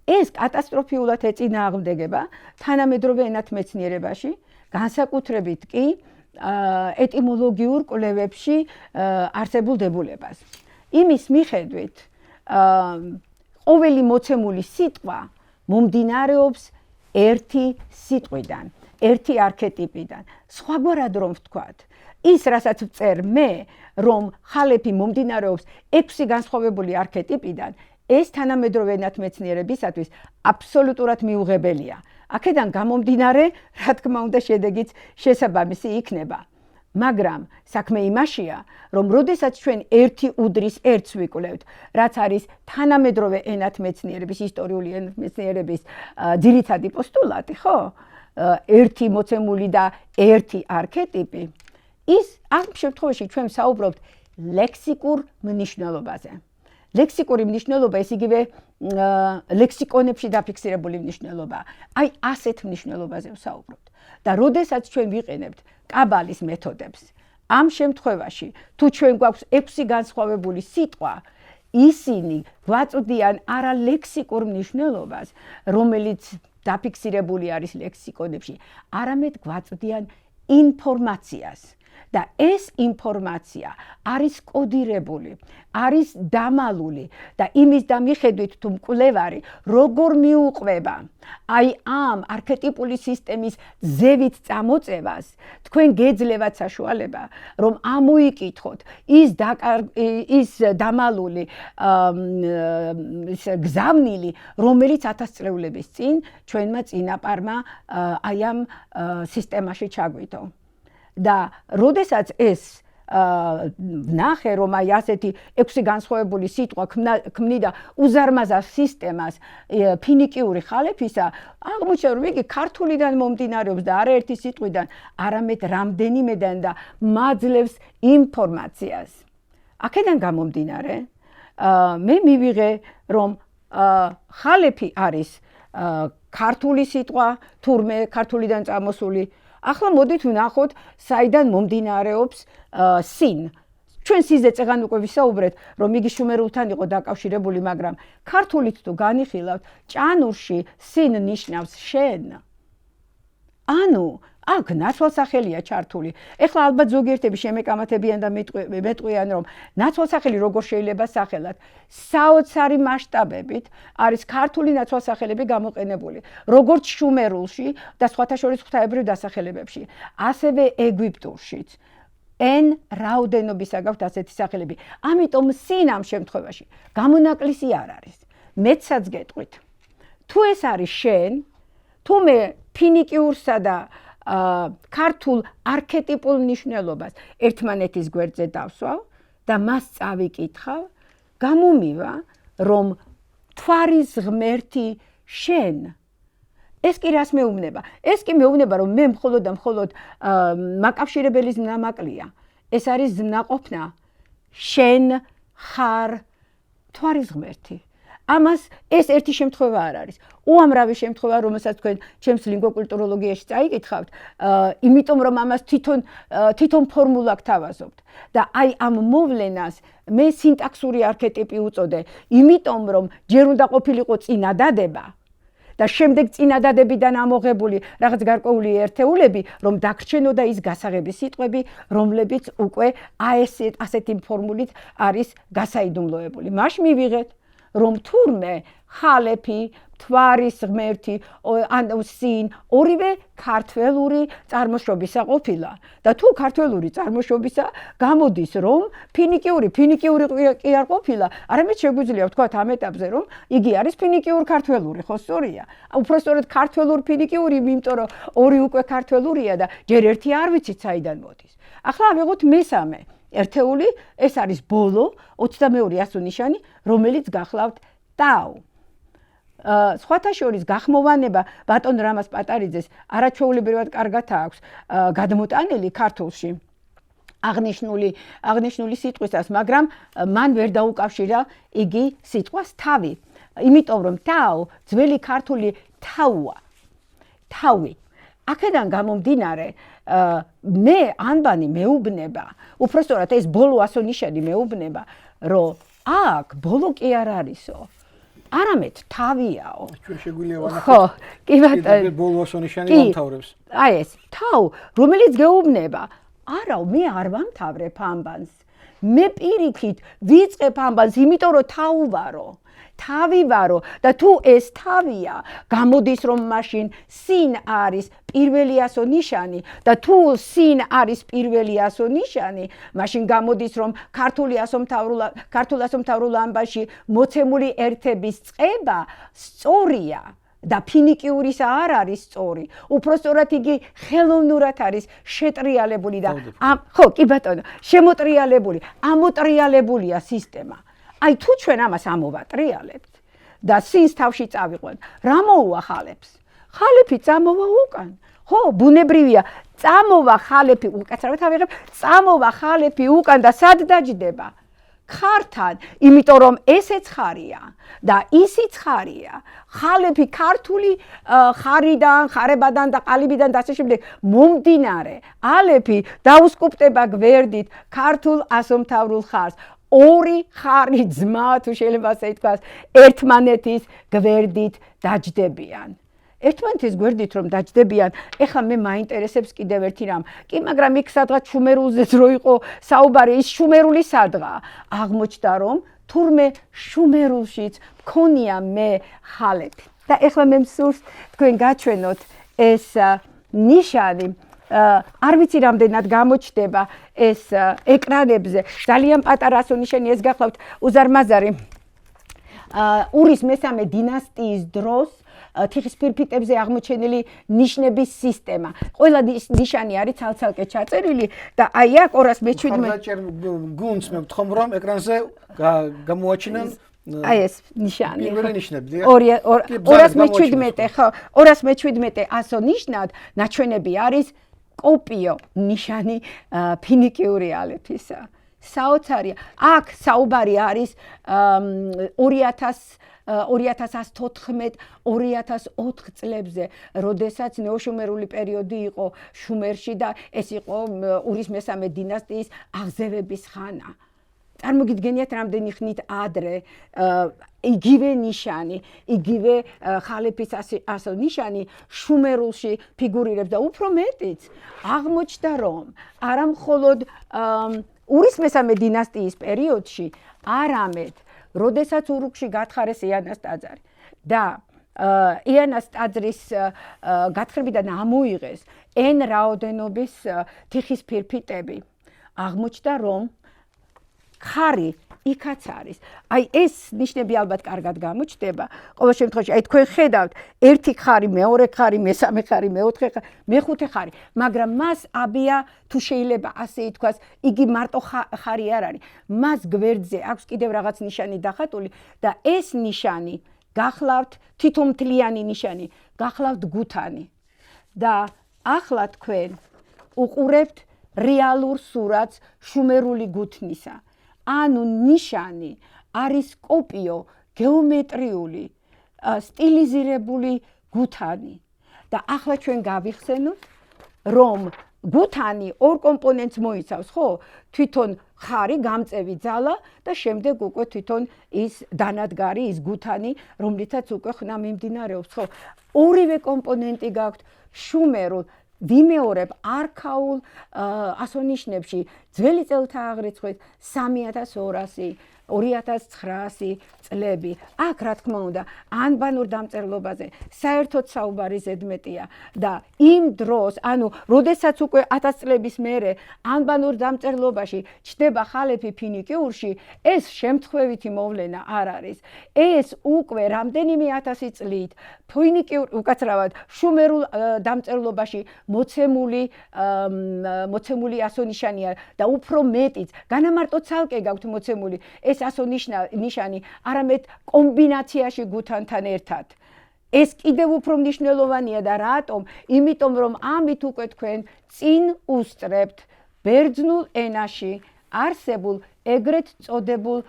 ეს კატასტროფიულად ეწინააღმდეგება თანამედროვე ენათმეცნიერებაში, განსაკუთრებით კი ეტიმოლოგიურ კვლევებში არსებულ დებულებას. იმის მიხედვით ყოველი მოცემული სიტყვა მომდინარეობს ერთი სიტყვიდან, ერთი არქეტიპიდან. სხვაგვარად რომ ვთქვათ, ის რასაც ვწერ მე, რომ ხალეფი მომდინარეობს 6 განსხვავებული არქეტიპიდან, ეს თანამედროვე ენათმეცნიერებისათვის აბსოლუტურად მიუღებელია. აქედან გამომდინარე, რა თქმა უნდა, შედეგიც შესაბამისი იქნება. მაგრამ საქმე იმაშია, რომ როდესაც ჩვენ ერთი უდრის ერთს ვიკვლევთ, რაც არის თანამედროვე ენათმეცნიერების, ისტორიული ენათმეცნიერების ძირითადი პოსტულატი, ხო? ერთი მოცემული და ერთი არქეტიპი, ის ამ შემთხვევაში ჩვენ საუბრობთ ლექსიკურ მნიშვნელობაზე. ლექსიკური მნიშვნელობა ეს იგივე ლექსიკონებში დაფიქსირებული მნიშვნელობა. აი ასეთ მნიშვნელობაზე ვსაუბრობთ. და როდესაც ჩვენ ვიყენებთ კაბალის მეთოდებს, ამ შემთხვევაში თუ ჩვენ გვაქვს 6 განსხვავებული სიტყვა, ისინი გვაწვდიან არა ლექსიკურ მნიშვნელობას, რომელიც დაფიქსირებული არის ლექსიკონებში, არამედ გვაწვდიან ინფორმაციას. და ეს ინფორმაცია არის კოდირებული, არის დამალული და იმის დამიხედვით თუ მკვლევარი როგორ მიუყვება აი ამ არქეტიპული სისტემის ზევით წამოწევას, თქვენ გეძლევათ საშუალება, რომ ამოიკითხოთ ის დამალული გზავნილი, რომელიც 1000 წლეულების წინ ჩვენმა წინაპარმა აი ამ სისტემაში ჩაგვიდო. და როდესაც ეს ნახე რომ აი ასეთი 6 განსხვავებული სიტყვა ქმნიდა უზარმაზარ სისტემას ფინიკიური ხალეფისა, აღმოჩნდა რომ იგი ქართულიდან მომდინარეობს და არაერთი სიტყვიდან, არამედ რამდენიმედან და მაძლევს ინფორმაციას. აქედან გამომდინარე, მე მივიღე რომ ხალეფი არის ქართული სიტყვა, თურმე ქართულიდან წამოსული. ახლა მოდით ვნახოთ, საიდან მომდინარეობს სინ. ჩვენ სიზე წეგან უკვე ვისაუბრეთ, რომ იგი შუმერულთან იყო დაკავშირებული, მაგრამ ქართულით თუ განიხილავთ, ჭანურში სინ ნიშნავს შენ. ანუ აქ ნაცვალსახელია ჩართული. ეხლა ალბათ ზოგიერთები შემეკამათებიან და მეტყვიან, რომ ნაცვალსახელი როგორ შეიძლება სახელად. საოცარი მასშტაბებით არის ქართული ნაცვალსახელები გამოყენებული, როგორც შუმერულში და სხვათა შორის ღვთაებრივ დასახელებებში, ასევე ეგვიპტურშიც. N რაოდენობის აგავთ ასეთი სახელები. ამიტომ სინ ამ შემთხვევაში გამონაკლისი არ არის. მეცაც გეტყვით. თუ ეს არის შენ, თუ მე ფინიკიურსა და ქართულ არქეტიპულ მნიშვნელობას ერთმანეთის გვერდზე დავსვავ და მას წავიკითხავ, გამომივა, რომ თვარის ღმერთი შენ. ეს კი რას მეუბნება? ეს კი მეუბნება, რომ მე მხოლოდ და მხოლოდ მაკავშირებელი ზმნამაკლია. ეს არის ზმნაყოფნა. შენ ხარ თვარის ღმერთი. ამას ეს ერთი შემთხვევა არ არის. უამრავი შემთხვევა, რომელსაც თქვენ ჩემს ლინგვოკულტუროლოგიაში წაიკითხავთ, იმიტომ რომ ამას თვითონ ფორმულა გთავაზობთ. და აი ამ მოვლენას მე სინტაქსური არქეტიპი უწოდე, იმიტომ რომ ჯერ უნდა ყოფილიყო წინადადება და შემდეგ წინადადებიდან ამოღებული რაღაც გარკვეული ერთეულები, რომ დაგრჩენოდა ის გასაღები სიტყვები, რომლებიც უკვე ასეთი ფორმულით არის გასაიდუმლოებული. მაშ მივიღეთ რომ თურმე ხალეფი, თვარის ღმერთი, ანუ სინ, ორივე ქართველური წარმოშობისა ყოფილა. და თუ ქართველური წარმოშობისა, გამოდის რომ ფინიკიური კი არ ყოფილა, არამედ შეგვიძლია ვთქვათ ამ ეტაპზე, რომ იგი არის ფინიკიურ ქართველური, ხო სწორია? უფრო სწორედ ქართველურ ფინიკიური, იმიტომ რომ ორი უკვე ქართველურია და ჯერ ერთი არ ვიცით საიდან მოდის. ახლა ავიღოთ მესამე ერთეული, ეს არის ბოლო 22 ასონიშანი, რომელიც გახლავთ ტაუ. სხვათა შორის გახმოვანება ბატონ რამაზ პატარიძეს არაჩვეულებრივად კარგად აქვს გადმოტანილი ქართულში აღნიშნული სიტყვისას, მაგრამ მან ვერ დაუკავშირა იგი სიტყვას თავი. იმიტომ რომ ტაუ ძველი ქართული თაუა. თავი. აქედან გამომდინარე, მე ანბანი მეუბნება, უпростоრად ეს ბოლო ასონიშანი მეუბნება, რომ აქ ბოლო კი არ არისო. არამედ თავიაო. ჩვენ შეგვიძლია ვანახოთ. ხო, კი ბატონო. ბოლო ასონიშანი მომთავრებს. აი ეს თავ, რომელიც გეუბნება, არა, მე არ ვამთავრებ ამბანს. მე პირიქით ვიწყებ ამბანს, იმიტომ რომ თავ ვარო. თავი ვარო და თუ ეს თავია, გამოდის რომ მაშინ სინ არის პირველი ასონიშანი და თუ სინ არის პირველი ასონიშანი, მაშინ გამოდის რომ ქართულ ასომთავრულ ამბაში მოცემული ერთების წყება სწორია. და ფინიკიურისა არ არის სწორი. უпростоრად იგი ხელოვნურად არის შეტრიალებული და ხო, კი ბატონო, შემოტრიალებული, ამოტრიალებულია სისტემა. აი თუ ჩვენ ამას ამოვატრიალებთ და სინს თავში წავიყვანთ, რა მოუვა ხალებს? ხალეფი წამოვა უკან. ხო, ბუნებრივია, წამოვა ხალეფი, უკაცრავად ავიღებ, წამოვა ხალეფი უკან და სად დაჯდება? ქართან, იმიტომ რომ ესეც ხარია და ისიც ხარია. ხალეფი ქართული ხარიდან, ხარებადან და ყალიბიდან და ასე შემდეგ მომდინარე. ალეფი დაუსკუპტება გვერდით ქართულ ასომთავრულ ხარს. ორი ხარი ძმა, თუ შეიძლება ასე ითქვას, ერთმანეთის გვერდით დაჯდებიან. ერთმანეთის გვერდით რომ დაჯდებიან, ეხლა მე მაინტერესებს კიდევ ერთი რამ. კი, მაგრამ იქ სადღაც შუმერულზეც რო იყო საუბარი, ის შუმერული სადღაა. აღმოჩნდა რომ თურმე შუმერულშიც მქონია მე ხალეთი. და ეხლა მე მსურს თქვენ გაჩვენოთ ეს ნიშანი. არ ვიცი რამდენად გამოჩნდება ეს ეკრანებზე. ძალიან პატარა ნიშანი ეს გახლავთ უზარმაზარი ურის მესამე დინასტიის დროს თიხის ფირფიტებზე აღმოჩენილი ნიშნების სისტემა. ყველა ნიშანი არის ცალ-ცალკე ჩაწერილი და აი აქ 217 ხარდაჭერ გუნდს მე ვთხოვ რომ ეკრანზე გამოაჩინონ აი ეს ნიშანი. პირველი ნიშნები. 217 ხო 217 ასო ნიშნად ნაჩვენები არის კოპიო ნიშანი ფინიკიური ალეფისა. საოცარია. აქ საუბარი არის 2114-2004 წლებზე, როდესაც ნეოშუმერული პერიოდი იყო შუმერში და ეს იყო ურის მესამე დინასტიის აღზევების ხანა. წარმოგიდგენიათ რამდენი ხნით ადრე იგივე ნიშანი, იგივე ხალიფის ასო ნიშანი შუმერულში ფიგურირებს და უფრო მეტიც აღმოჩნდა რომ არა მხოლოდ ურის მესამე დინასტიის პერიოდში, არამედ როდესაც ურუქში გათხარეს იანას ტაძარი და იანას ტაძრის გათხრებიდან ამოიღეს n რაოდენობის თიხის ფირფიტები, აღმოჩნდა რომ ხარი იქაც არის. აი ეს ნიშნები ალბათ კარგად გამოჩნდება. ყოველ შემთხვევაში აი თქვენ ხედავთ ერთი ხარი, მეორე ხარი, მესამე ხარი, მეოთხე ხარი, მეხუთე ხარი, მაგრამ მას აბია თუ შეიძლება ასე ითქვას, იგი მარტო ხარი არ არის. მას გვერდზე აქვს კიდევ რაღაც ნიშანი დახატული და ეს ნიშანი გახლავთ თითომთლიანი ნიშანი, გახლავთ გუთანი. და ახლა თქვენ უყურებთ რეალურ სურათს შუმერული გუთნისა. ანუ ნიშანი არის კოპიო გეომეტრიული სტილიზირებული გუთანი და ახლა ჩვენ გავიხსენოთ რომ გუთანი ორ კომპონენტს მოიცავს, ხო? თვითონ ხარი, გამწევი ძალა და შემდეგ უკვე თვითონ ის დანადგარი, ის გუთანი, რომლითაც უკვე ხნა მიმდინარეობს, ხო? ორივე კომპონენტი გაქვთ შუმერულ ვიმეორებ არქაულ ასონიშნებში ძველი წელთა აღრიცხვით 3200 2900 წლები. აქ რა თქმა უნდა ანბანურ დამწერლობაზე საერთოდ საუბარი ზედმეტია და იმ დროს, ანუ როდესაც უკვე 1000 წლების მერე ანბანურ დამწერლობაში ჩნდება ხალიფი ფინიკიურში, ეს შემთხვევითი მოვლენა არ არის. ეს უკვე რამდენიმე 1000 წლით ფინიკიურ უკაცრავად შუმერულ დამწერლობაში მოცემული ასონიშანია და უფრო მეტიც, განამარტო ცალკე გაქვთ მოცემული ეს ასონიშანი, არამედ კომბინაციაში გუთანთან ერთად. ეს კიდევ უფრო მნიშვნელოვანია და რატომ? იმიტომ რომ ამით უკვე თქვენ წინ უსწრებთ ბერძნულ ენაში არსებულ ეგრეთ წოდებულ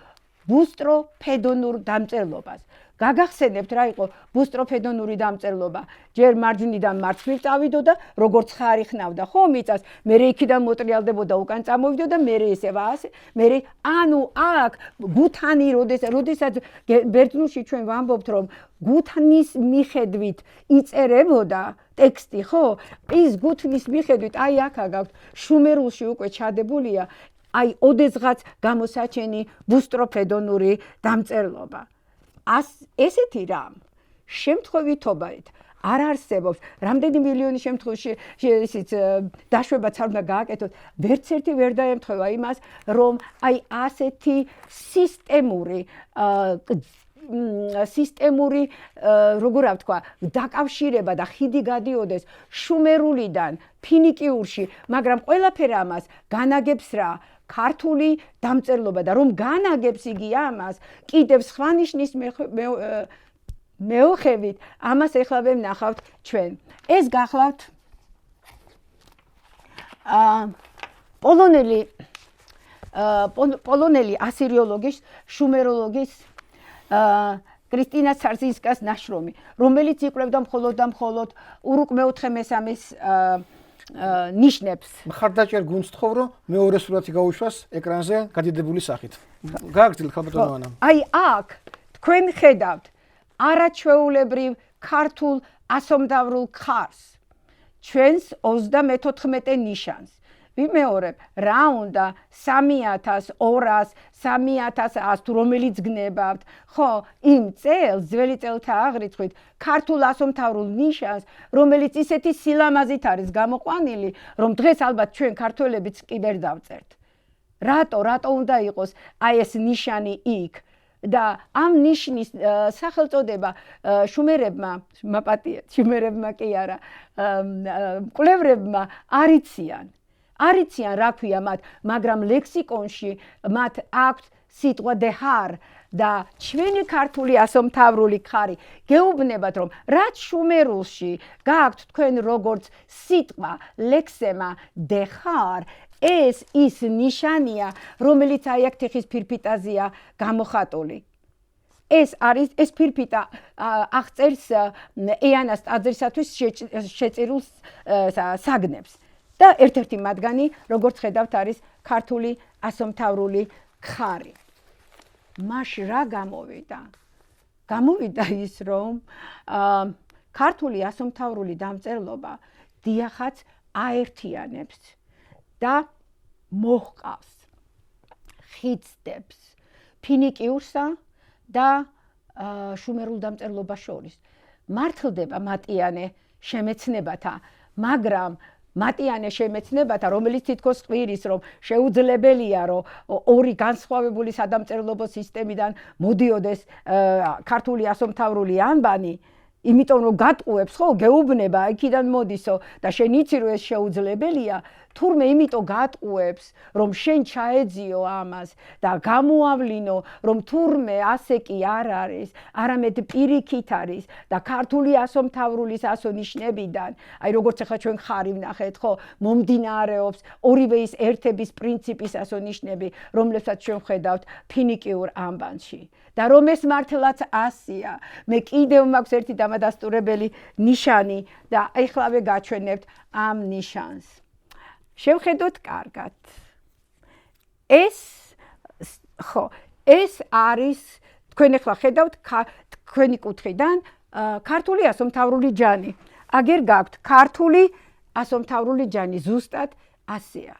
ბუსტროფედონურ დამწერლობას. გაგახსენებთ რა იყო ბუსტროფედონური დამწერლობა. ჯერ მარჯვნიდან მარცხნივ წავიდოდა, როგორც ხარი ხნავდა, ხო, მიწას, მერე იქიდან მოტრიალდებოდა, უკან წამოვიდოდა, მერე ესევ ასე, მერე ანუ აქ გუთანი როდესაც ბერძნულში ჩვენ ვამბობთ, რომ გუთნის მიხედვით იწერებოდა ტექსტი, ხო? ის გუთნის მიხედვით აი აქა გაქვთ შუმერულში უკვე ჩადებულია, აი ოდესღაც გამოსაჩენი ბუსტროფედონური დამწერლობა. ესეთი რამ შემთხვევითობით არ არსებობს. რამდენი მილიონი შემთხვევაში ისიც დაშვებაც არ უნდა გააკეთოთ, ვერც ერთი ვერ დაემთხვევა იმას, რომ აი ასეთი სისტემური როგორ ვთქვა, დაკავშირება და ხიდი გადიოდეს შუმერულიდან ფინიკიურში, მაგრამ ყველაფერ ამას განაგებს რა? ქართული დამწერლობა და რომ განაგებს იგი ამას, კიდევ სხვა ნიშნის მეოხებით, ამას ეხლა ვნახავთ ჩვენ. ეს გახლავთ პოლონელი ასირიოლოგის, შუმეროლოგის კრისტინა ცარზინსკას ნაშრომი, რომელიც იკვლევდა მხოლოდ და მხოლოდ ურუკ მეოთხე მესამის ნიშნებს. ხარდაჭერ გუნდს თხოვ რომ მეორე სურათი გაუშვას ეკრანზე გადიდებული სახით. გააგრძელეთ ხალბატონო ანა. აი აქ თქვენ ხედავთ არაჩვეულებრივ ქართულ ასომთავრულ ხარს, ჩვენს 34 ნიშანს. ვიმეორებ, რა უნდა 3200, 3100 თუ რომელიც გნებავთ, ხო, იმ წელს, ძველი წელთა აღრიცხვით, ქართულ ასომთავრულ ნიშანს, რომელიც ისეთი სილამაზით არის გამოყვანილი, რომ დღეს ალბათ ჩვენ ქართველებიც კი ვერ დავწერთ. რატო უნდა იყოს აი ეს ნიშანი იქ? და ამ ნიშნის სახელწოდება შუმერებმა მაპატიეთ, შუმერებმა კი არა, მკვლევრებმა არიციან რა ქვია მათ, მაგრამ ლექსიკონში მათ აქვთ სიტყვა დეჰარ და ჩვენი ქართული ასომთავრული ხარი გეუბნებათ, რომ რაც შუმერულში გააქვთ თქვენ როგორც სიტყვა ლექსემა დეჰარ, ეს ის ნიშანია, რომელიც აი აქ თიხის ფირფიტაზეა გამოხატული. ეს ფირფიტა აღწერს ეანას ტაძრისათვის შეწირულ საგნებს. და ერთ-ერთი მათგანი, როგორც ხედავთ, არის ქართული ასომთავრული ხარი. მაშინ რა გამოვიდა? გამოვიდა ის, რომ ქართული ასომთავრული დამწერლობა დიახაც აერთიანებს და მოჰყავს, ხიცდებს ფინიკიურსა და შუმერულ დამწერლობას შორის. მართლდება მატიანე შემეცნებათა, მაგრამ მატიანე შემეცნებათა, რომელიც თითქოს ყვირის, რომ შეუძლებელია, რომ ორი განსხვავებული სადამწერლობო სისტემიდან მოდიოდეს ქართული ასომთავრული ანბანი, იმიტომ რომ გატყუებს, ხო, გეუბნება, იქიდან მოდისო და შენ იცი რომ ეს შეუძლებელია, თურმე იმიტომ გატყუებს, რომ შენ ჩაეძიო ამას და გამოავლინო, რომ თურმე ასე კი არ არის, არამედ პირიქით არის და ქართული ასომთავრულის ასონიშნებიდან, აი როგორც ახლა ჩვენ ხარი ვნახეთ, ხო, მომდინარეობს ორივე ის ერთების პრინციპის ასონიშნები, რომლებსაც ჩვენ ხედავთ ფინიკიურ ანბანში. და რომ ეს მართლაც ასია, მე კიდევ მაქვს ერთი დამადასტურებელი ნიშანი და ეხლავე გაჩვენებთ ამ ნიშანს. შევხედოთ კარგად. ეს არის, თქვენ ახლა ხედავთ თქვენი კუთხიდან ქართული ასომთავრული ჯანი. აგერ გაქვთ ქართული ასომთავრული ჯანი, ზუსტად ასეა.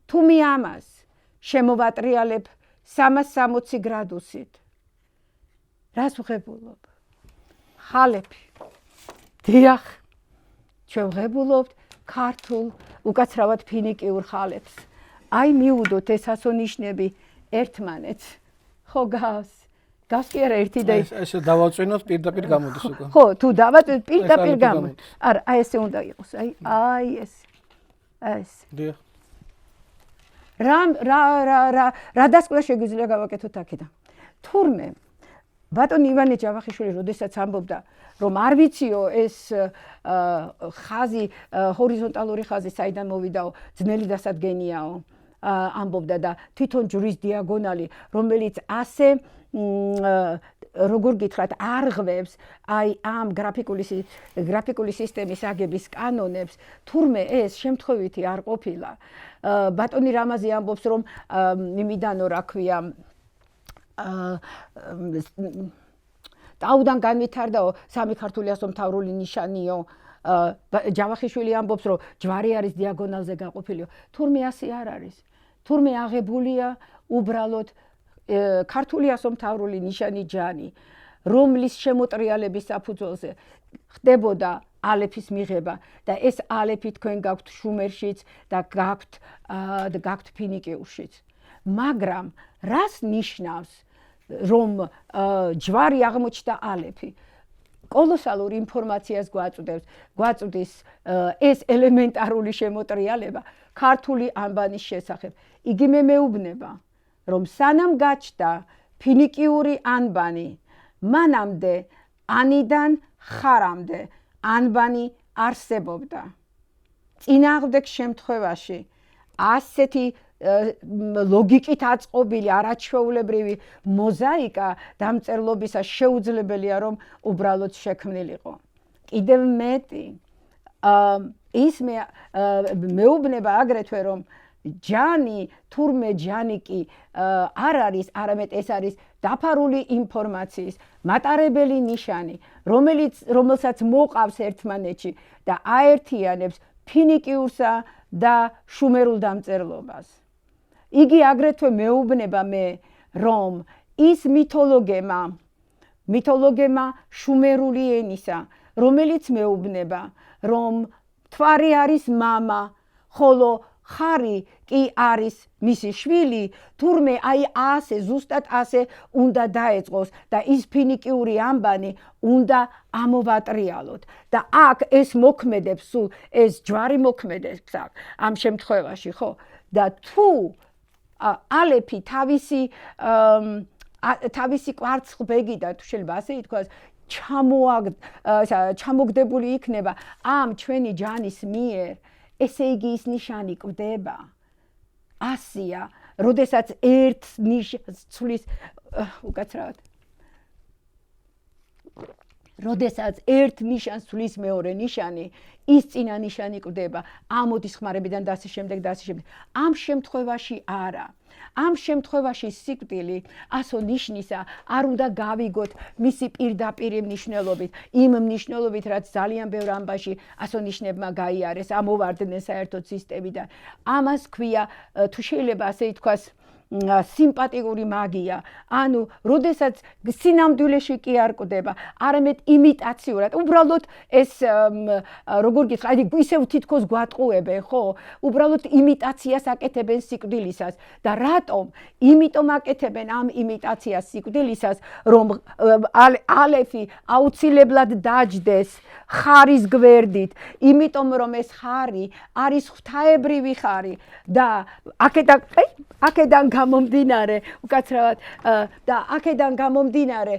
თუ მე ამას შემოვატრიალებ 360 გრადუსით. რას ვღებულობ? ხალები. დიახ, ჩვენ ვღებულობთ ქართულ უკაცრავად ფინიკიურ ხალებს. აი მივუდოთ ეს ასონიშნები ერთმანეთს. ხო გავს? გავს კი არა ერთი და ეს დავაწვინოთ პირდაპირ გამოდის უკვე. ხო, თუ დავაწვინოთ პირდაპირ გამოდის. არა, აი ესე უნდა იყოს. აი ეს. ეს. დიახ. რა დასკვნა შეგვიძლია გავაკეთოთ აქედან? თურმე ბატონი ივანე ჯავახიშვილი როდესაც ამბობდა, რომ არ ვიციო ეს ხაზი, ჰორიზონტალური ხაზი საიდან მოვიდაო, ძნელი დასადგენიაო, ამბობდა და თვითონ ჯვრის დიაგონალი, რომელიც ასე როგორ გითხრათ, არღვევს აი ამ გრაფიკული სისტემის აგების კანონებს, თურმე ეს შემთხვევითი არ ყოფილა. ბატონი რამაზი ამბობს, რომ იმიდანო რა ქვია ტაუდან განვითარდაო სამი ქართული ასომთავრული ნიშანიო. ჯავახიშვილი ამბობს, რომ ჯვარი არის დიაგონალზე გაყოფილიო. თურმე ასე არ არის. თურმე აღებულია უბრალოდ ქართული ასომთავრული ნიშანი ჯანი, რომლის შემოტრიალების საფუძველზე ხდებოდა ალეფის მიღება და ეს ალეფი თქვენ გაქვთ შუმერშიც და გაქვთ ფინიკიურშიც. მაგრამ რას ნიშნავს, რომ ჯვარი აღმოჩნდა ალეფი? კოლოსალურ ინფორმაციას გვაწვდის ეს ელემენტარული შემოტრიალება ქართული ანბანის შესახებ. იგი მეუბნება, რომ სანამ გაჩნდა ფინიკიური ანბანი, მანამდე ანიდან ხარამდე ანბანი არსებობდა. წინააღმდეგ შემთხვევაში ასეთი ლოგიკით აწყობილი არაჩვეულებრივი მოზაიკა დამწერლობისა შეუძლებელია, რომ უბრალოდ შექმნილიყო. კიდევ მეტი, ის მეუბნება აგრეთვე, რომ ჯანი, თურმე ჯანი კი არ არის, არამედ ეს არის დაფარული ინფორმაციის მატარებელი ნიშანი, რომელსაც მოყავს ერთმანეთში და აერთიანებს ფინიკიურსა და შუმერულ დამწერლობას. იგი აგრეთვე მეუბნება მე, რომ ის მითოლოგემა შუმერული ენისა, რომელიც მეუბნება, რომ მთვარე არის მამა, ხოლო ხარი კი არის მისი შვილი, თურმე აი ასე, ზუსტად ასე უნდა დაეწყოს და ის ფინიკიური ამბანი უნდა ამოვატრიალოთ. და აქ ეს მოქმედებს, სულ ეს ჯვარი მოქმედებს ამ შემთხვევაში, ხო? და თუ ალეფი თავისი კვარცხლბეგიდან, თუ შეიძლება ასე ითქვას, ჩამოგდებული იქნება ამ ჩვენი ჯანის მიერ, ესე იგი ის ნიშანი კვდება. ასია, როდესაც ერთ ნიშანს ცვლის უკაცრავად. როდესაც ერთ ნიშანს ცვლის მეორე ნიშანი, ის წინა ნიშანი კვდება. ამოდის ხმარებიდან და ასე შემდეგ და ასე შემდეგ. ამ შემთხვევაში არა. ამ შემთხვევაში სიკვდილი ასო ნიშნისა არ უნდა გავიგოთ მისი პირდაპირი მნიშვნელობით, იმ მნიშვნელობით, რაც ძალიან ბევრ ამბაში ასო ნიშნებმა გაიარეს, ამოვარდნენ საერთოდ სისტემიდან. ამას ქვია, თუ შეიძლება ასე ითქვას, სიმპათიკური მაგია. ანუ, როდესაც სინამდვილეში კი არ კვდება, არამედ იმიტაციურად. უბრალოდ ეს როგორ გითხრა, აი ისევ თითქოს გვატყუებენ, ხო? უბრალოდ იმიტაციას აკეთებენ სიკვდილისას და რატომ? იმიტომ აკეთებენ ამ იმიტაციას სიკვდილისას, რომ ალეფი აუცილებლად დაჯდეს ხარის გვერდით, იმიტომ რომ ეს ხარი არის ღვთაებრივი ხარი და აქედან გამომდინარე, უკაცრავად და აქედან გამომდინარე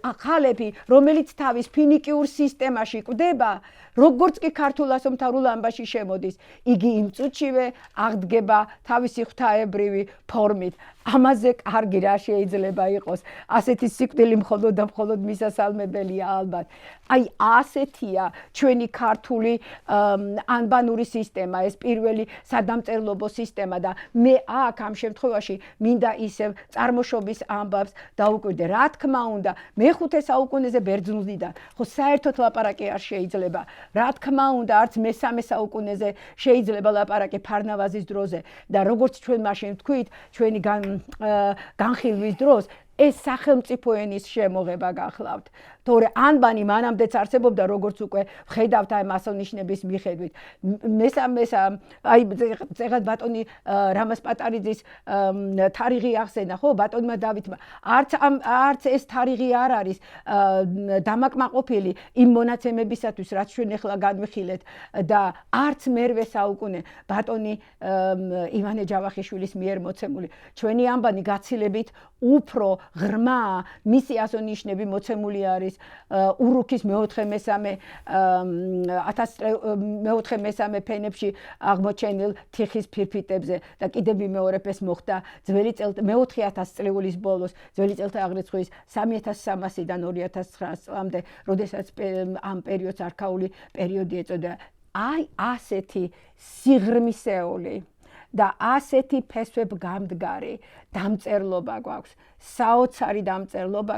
ხალეფი, რომელიც თავის ფინიკიურ სისტემაში კვდება, როგორც კი ქართულ ასომთავრულ ამბაში შემოდის, იგი იმ წუთშივე აღდგება თავისი ღვთაებრივი ფორმით. ამაზე კარგი რა შეიძლება იყოს. ასეთი სიკვდილი მხოლოდ და მხოლოდ მისასალმებელია ალბათ. აი ასეთია ჩვენი ქართული ანბანური სისტემა, ეს პირველი სადამწერლობო სისტემა და მე აქ ამ შემთხვევაში მინდა ისევ წარმოშობის ამბავს დაუკვირდე. რა თქმა უნდა, მე-5 საუკუნეზე ბერძნულიდან, ხო საერთოდ ლაპარაკი არ შეიძლება. რა თქმა უნდა, არც მე-3 საუკუნეზე შეიძლება ლაპარაკი ფარნავაზის დროზე და როგორც ჩვენ მაშინ ვთქვით, ჩვენი განხილვის დროს ეს სახელმწიფო ენის შემოღება გახლავთ. თორე ანბანი მანამდეც არსებობდა, როგორც უკვე ვხედავთ ამ ასონიშნების მიხედვით. აი წეგად ბატონი რამაზ პატარიძის თარიღი ახსენა, ხო, ბატონმა დავითმა. არც ეს თარიღი არ არის დამაკმაყოფილი იმ მონაცემებისათვის, რაც ჩვენ ახლა განვიხილეთ და არც მერვე საუკუნე ბატონი ივანე ჯავახიშვილის მიერ მოცემული. ჩვენი ანბანი გაცილებით უფრო ღრმა, მისი ასონიშნები მოცემული არის ურუქის მე-4-მე ფენებში აღმოჩენილ თიხის ფირფიტებზე და კიდევ მეორეფეს მოხდა მე-4000 წლების ბოლოს, ძველი წელთა აღრიცხვის 3300-დან 2009 წლამდე, როდესაც ამ პერიოდს არქაული პერიოდი ეწოდა. აი ასეთი სიღრმისეული და ასეთი ფესვებგამდგარი დამწერლობა გვაქვს, საოცარი დამწერლობა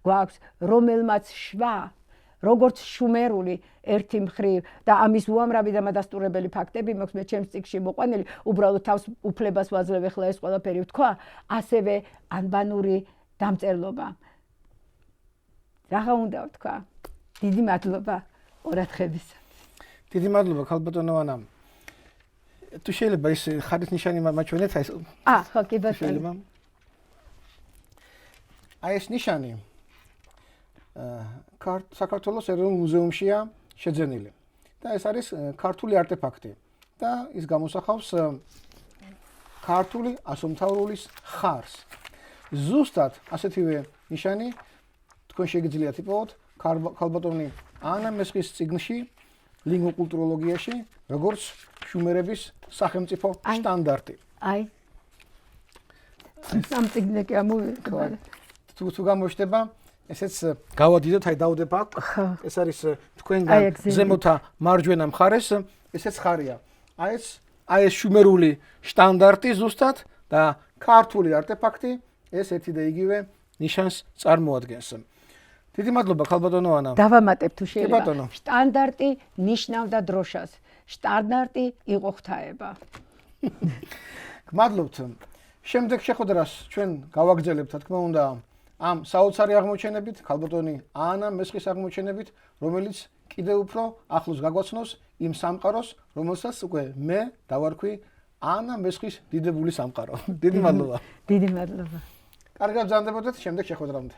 გვაქვს, რომელმაც შვა, როგორც შუმერული ერთი მხრივ და ამის უამრავი და მადასტურებელი ფაქტები მაქვს მე ჩემს წიგნში მოყვანილი, უბრალოდ თავს უფლებას ვაძლევ ახლა ეს ყველაფერი ვთქვა, ასევე ანბანური დამწერლობა. რაღა უნდა ვთქვა? დიდი მადლობა ყურადღებისა. დიდი მადლობა ქალბატონო ანა. თუ შეიძლება ეს ხარის ნიშანი მაჩვენეთ ეს. ხო, კი ბატონო. აი ეს ნიშანი საქართველოს ეროვნულ მუზეუმშია შეძენილი და ეს არის ქართული არტეფაქტი და ის გამოსახავს ქართული ასომთავრულის ხარს. ზუსტად ასეთივე ნიშანი თქვენ შეგიძლიათ იპოვოთ ქალბატონი ანა მესხის წიგნში ლინგვოკულტუროლოგიაში, როგორც შუმერების სახელმწიფო სტანდარტი. აი. სამ წიგნი გამოვიდა. თუ გამოჩნდება, ესეც გავადიდოთ, აი დავდებ აქ. ეს არის თქვენგან ზემოთა მარჯვენა მხარეს, ესეც ხარია. აი ეს აი ეს შუმერული სტანდარტი ზუსტად და ქართული არტეფაქტი ეს ერთი და იგივე ნიშანს წარმოადგენს. დიდი მადლობა ქალბატონო ანა. დავამატებ თუ ბატონო. შეიძლება. სტანდარტი ნიშნავდა დროშას. სტანდარტი იყო ღვთაება. გმადლობთ. შემდეგ შეხვედრას ჩვენ გავაგრძელებთ, რა თქმა უნდა, ამ საოცარი აღმოჩენებით, ქალბატონი ანა მესხის აღმოჩენებით, რომელიც კიდევ უფრო ახლოს გაგვაცნობს იმ სამყაროს, რომელსაც უკვე მე დავარქვი ანა მესხის დიდებული სამყარო. დიდი მადლობა. დიდი მადლობა. კარგად ბრძანდებოდეთ შემდეგ შეხვედრამდე.